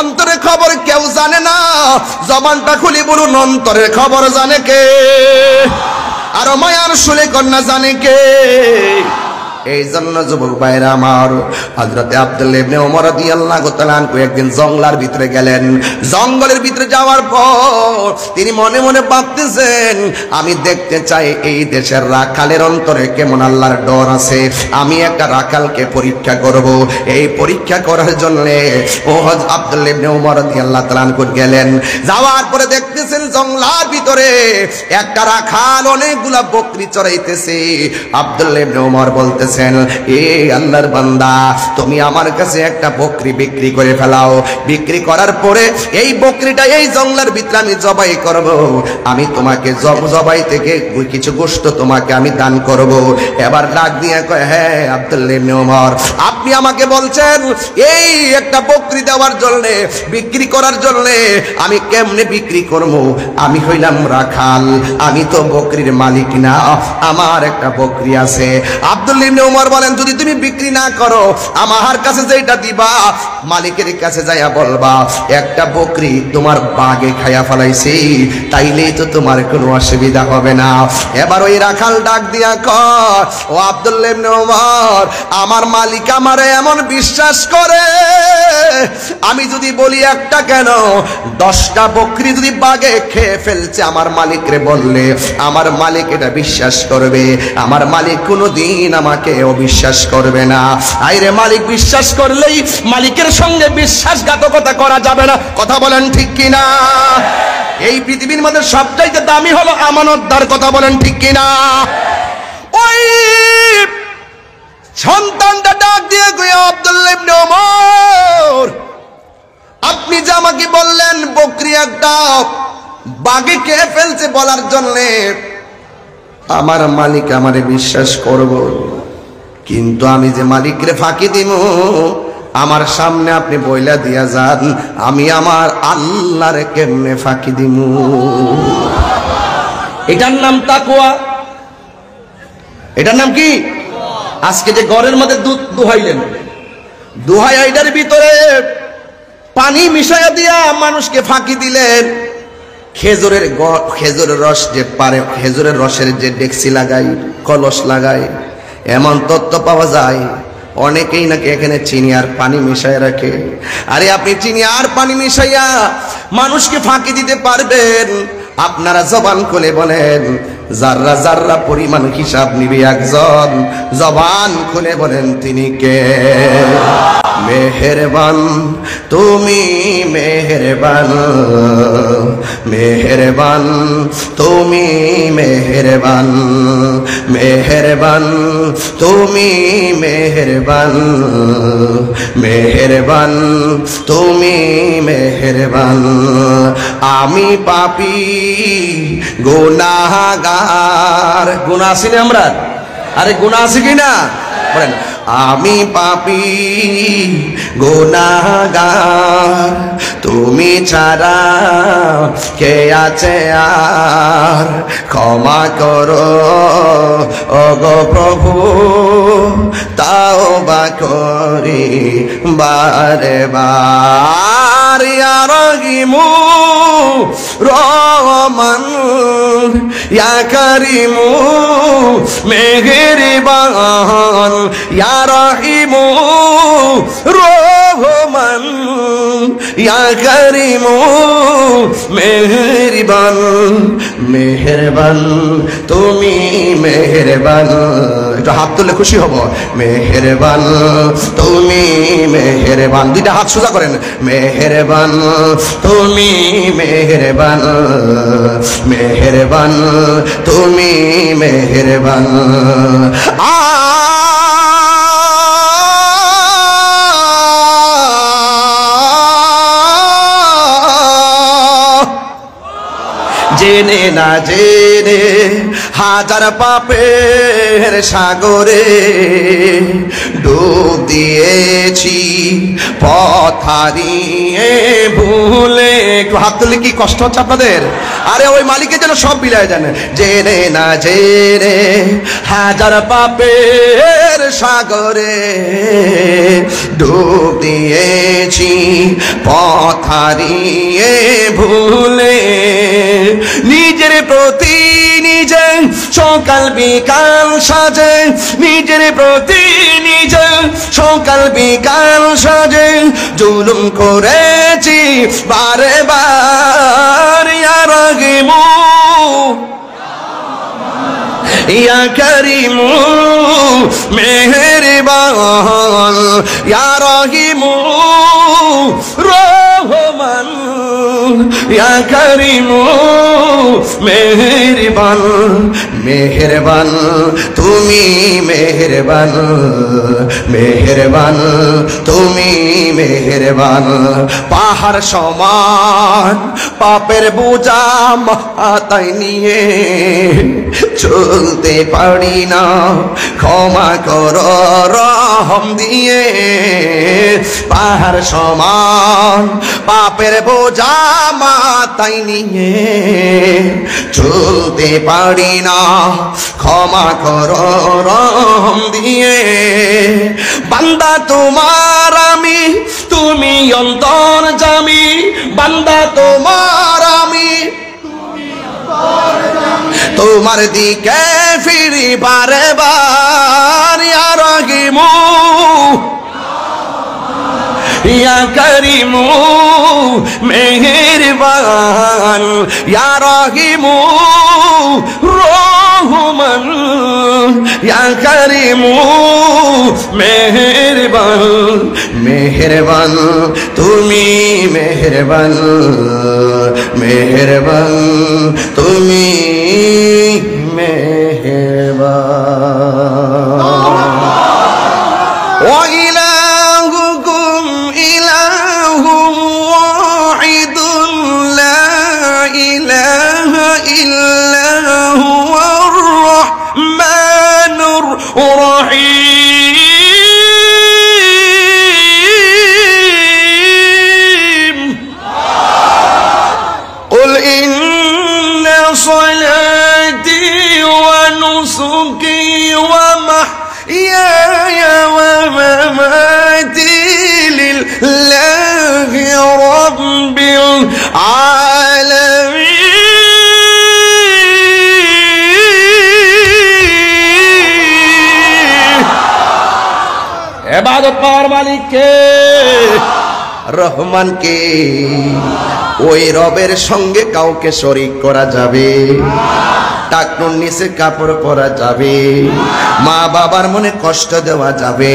অন্তরের খবর কেউ জানে না। জবানটা খুলে বলুন, অন্তরের খবর জানে কে? আর মায়ার শুলে কন্যা জানে কে? এই জন্য যুবক ভাইরা আমার, হযরতে আব্দুল্লাহ ইবনে ওমর রাদিয়াল্লাহু তাআলা আনহু একদিন জঙ্গলের ভিতরে গেলেন। জঙ্গলের ভিতরে যাওয়ার পর তিনি মনে মনে ভাবতেছেন, আমি দেখতে চাই এই দেশের রাখালের অন্তরে কেমন আল্লাহর ডর আছে। আমি একটা রাখালকে পরীক্ষা করব। এই পরীক্ষা করার জন্য আব্দুল্লাহ ইবনে ওমর রাদিয়াল্লাহু তাআলা আনহু গেলেন। যাওয়ার পরে দেখতেছেন জঙ্গলের ভিতরে একটা রাখাল অনেকগুলা বকরি চড়াইতেছে। আব্দুল্লাহ ইবনে ওমর বলতেছে, এই আল্লাহর বান্দা, তুমি আমার কাছে একটা বকরি বিক্রি করে ফেলাও। বিক্রি করার পরে এই বকরিটা এই জঙ্গলের ভিতরে আমি জবাই করব। আমি তোমাকে জবাই থেকে কিছু গোশত তোমাকে আমি দান করব। এবার ডাক দিয়ে কয়, হ্যাঁ আব্দুল্লাহ ইবনে ওমর, আপনি আমাকে বলছেন এই একটা বকরি দেওয়ার জন্য, বিক্রি করার জন্য, আমি কেমনে বিক্রি করব? আমি হইলাম রাখাল, আমি তো বকরির মালিক না, আমার একটা বকরি আছে। আব্দুল্লাহ ইবনে ওমর বলেন, যদি তুমি বিক্রি না করো, আমার কাছে যেটা দিবা মালিকের কাছে যাইয়া বলবা একটা বকরি তোমার বাগে খাইয়া ফেলাইছি, তাইলেই তো তোমার কোনো অসুবিধা হবে না। এবার ওই রাখাল ডাক দিয়া কয়, ও আব্দুল্লাহ ইবনে ওমর, আমার মালিক আমারে এমন বিশ্বাস করে, আমি যদি বলি একটা কেন 10টা বকরি যদি বাগে খেয়ে ফেলছে আমার মালিকরে বললে, আমার মালিক এটা বিশ্বাস করবে। আমার মালিক কোনোদিন আমাকে অবিশ্বাস করবে না। আইরে মালিক বিশ্বাস করলেই মালিকের সঙ্গে বিশ্বাসঘাতকতা করা যাবে না। কথা বলেন ঠিক কিনা? এই পৃথিবীর মধ্যে সবচাইতে দামি হলো আমানতদার। কথা বলেন ঠিক কিনা? ওই সন্তানটা ডাক দিয়ে কইয়া, আব্দুল্লাহ ইবনে ওমর, আপনি যে আমাকে বললেন বকরি একটা বাগে খেয়ে ফেলছে বলার জন্য, আমার মালিক আমারে বিশ্বাস করব, কিন্তু আমি যে মালিকরে ফাঁকি দিব, আমার সামনে আপনি বইলা দিয়া যান, আমি আমার আল্লাহরে কেমনে ফাঁকি দিব? এটার নাম তাকওয়া। এটার নাম কি? আজকে যে ঘরের মধ্যে দুধ দুহাইলেন, দুহাই আইডার ভিতরে পানি মিশাইয়া দিয়া মানুষকে ফাঁকি দিলেন। খেজুরের রস যে পারে, খেজুরের রসের যে ডেকসি লাগাই, কলস লাগাই, এমন তত্ত্ব পাওয়া যায়। অনেকেই নাকি এখানে চিনি আর পানি মিশাইয়া রাখে। আরে আপনি চিনি আর পানি মিশাইয়া মানুষকে ফাঁকি দিতে পারবেন? আপনারা জবান খুলে বলেন, জাররা জাররা পরিমাণ হিসাব নিবে একজন। জবান খুলে বলেন, তিনি কে? মেহেরবান, তুমি মেহেরবান, মেহেরবান, তুমি মেহেরবান, মেহেরবান, তুমি মেহেরবান, মেহেরবান, তুমি মেহেরবান। আমি পাপী গুনাহগার। গুনাহ আছে না আমরা? আরে গুনাহ আছে কিনা বলেন? আমি পাপী গুনাহগার, তুমি ছাড়া কে আছে আর? ক্ষমা করো ওগো প্রভু, তাওবা করি বারে বার। ইয়া রহিমু রহমান, ইয়া করিমু মেহেরবান, ইয়া রহিমু রহমান, ইয়া করিমু মেহেরবান। মেহেরবান, তুমি মেহেরবান। একটু হাত তুললে খুশি হব। মেহেরবান, তুমি মেহেরবান। দুইটা হাত সোজা করেন। মেহেরবান, তুমি মেহেরবান, মেহেরবান, তুমি মেহেরবান। জেনে না জেনে হাজার পাপের সাগরে ডুব দিয়েছি পথ হারিয়ে ভুলে। একটু হাত তুলে, কি কষ্ট হচ্ছে আপনাদের? আরে ওই মালিকের যেন সব বিলায় জানে। জেনে না জেনে হাজার পাপের সাগরে ডুব দিয়েছি পথ হারিয়ে ভুলে। নিজের প্রতি নিজে সকাল বিকাল সাজে, নিজের প্রতি নিজে সকাল বিকাল সাজে জুলুম করেছি বারে বার। ইয়া রাহিমু ইয়া করিমু মেহেরবান, ইয়া রাহিমু রহমান, ইয়া করিমু মেহেরবান। মেহেরবান তুমি মেহেরবান, মেহেরবান তুমি মেহেরবান। পাহাড় সমান পাপের বোঝা মাথায় নিয়ে চলতে পারি না, ক্ষমা করো রহম দিয়ে। পাহাড় সমান পাপের বোঝা মাথায় নিয়ে চলতে পারি না, ক্ষমা করো রহম দিয়ে। বান্দা তোমার আমি, তুমি অন্তর্যামী। বান্দা তোমার আমি, তোমার দিকে ফিরি বারে বার। ইয়া রাহিমু ইয়া করিমু মেহেরবান, ইয়া রাহিমু রহমান, ইয়া করিমু মেহেরবান। মেহেরবান তুমি মেহেরবান, মেহেরবান তুমি মেহেরবান। ওয়া ইলাহুকুম ইলাহুম ওয়াহিদুন লা ইলাহা ইল্লা হুয়ার রাহমানুর রাহিম। কুল ইন্না সালাতি ওয়া নুসুকি ওয়া মাহইয়ায়া ওয়া মামাতি লিল্লাহি রাব্বিল আলামিন। ইবাদত পাওয়ার মালিক কে? রহমান কে? ওই রবের সঙ্গে কাউকে শরীক করা যাবে? টাকনুর নিচে কাপড় পরা যাবে? মা বাবার মনে কষ্ট দেওয়া যাবে?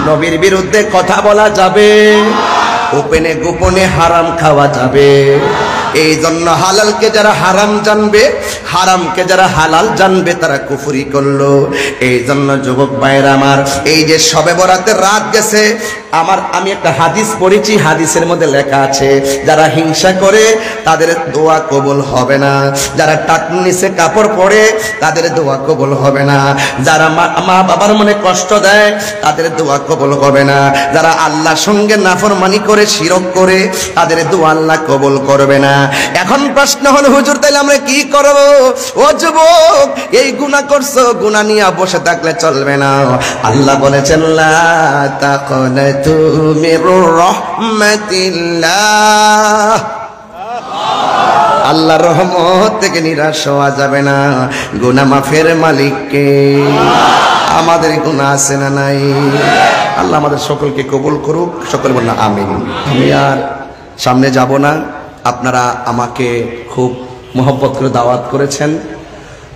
নবীর বিরুদ্ধে কথা বলা যাবে? গোপনে গোপনে হারাম খাওয়া যাবে? এই জন্য হালালকে যারা হারাম জানবে, হারামকে যারা হালাল জানবে, তারা কুফরি করলো। এই জন্য যুবক ভাইরা আমার, এই যে শবে বরাতের রাত গেছে, আমি একটা হাদিস পড়েছি, হাদিসের মধ্যে লেখা আছে যারা হিংসা করে তাদের দোয়া কবুল হবে না, যারা টাকনুর নিচে কাপড় পরে তাদের দোয়া কবুল হবে না, যারা মা বাবার মনে কষ্ট দেয় তাদের দোয়া কবুল হবে না, যারা আল্লাহর সঙ্গে নাফরমানি করে শিরক করে তাদের দোয়া আল্লাহ কবুল করবে না। এখন প্রশ্ন হলো, হুজুর তাইলে আমরা কি করব? ও যুবক, এই গুনাহ করছো, গুনাহ নিয়ে বসে থাকলে চলবে না। আল্লাহ বলেছেন লা তাকনাতু মির রাহমাতিল্লাহ। আল্লাহর রহমত থেকে নিরাশ হওয়া যাবে না। গুনাহ মাফের মালিক কে? আমাদের গুনাহ আছে না নাই? আল্লাহ আমাদের সকলকে কবুল করুক। সকলে বলুন আমিন। আমি আর সামনে যাব না, আপনারা আমাকে খুব মহব্বত করে দাওয়াত করেছেন।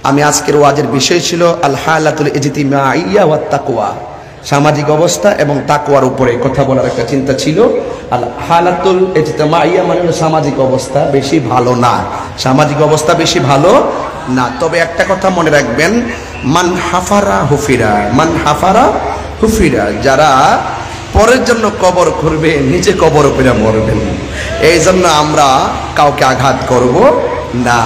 আমি আজকের ওয়াজের বিষয় ছিল আল হালাতুল ইজতিমাইয়া ওয়াত তাকওয়া, সামাজিক অবস্থা এবং তাকওয়ার উপরে কথা বলার একটা চিন্তা ছিল। আল হালাতুল ইজতিমাইয়া মানে সামাজিক অবস্থা বেশি ভালো না, সামাজিক অবস্থা বেশি ভালো না। তবে একটা কথা মনে রাখবেন, মান হাফারা হুফিরা, মান হাফারা হুফিরা। যারা পরের জন্য কবর করবে, নিজে কবর করে মরবেন। এই জন্য আমরা কাউকে আঘাত করব না।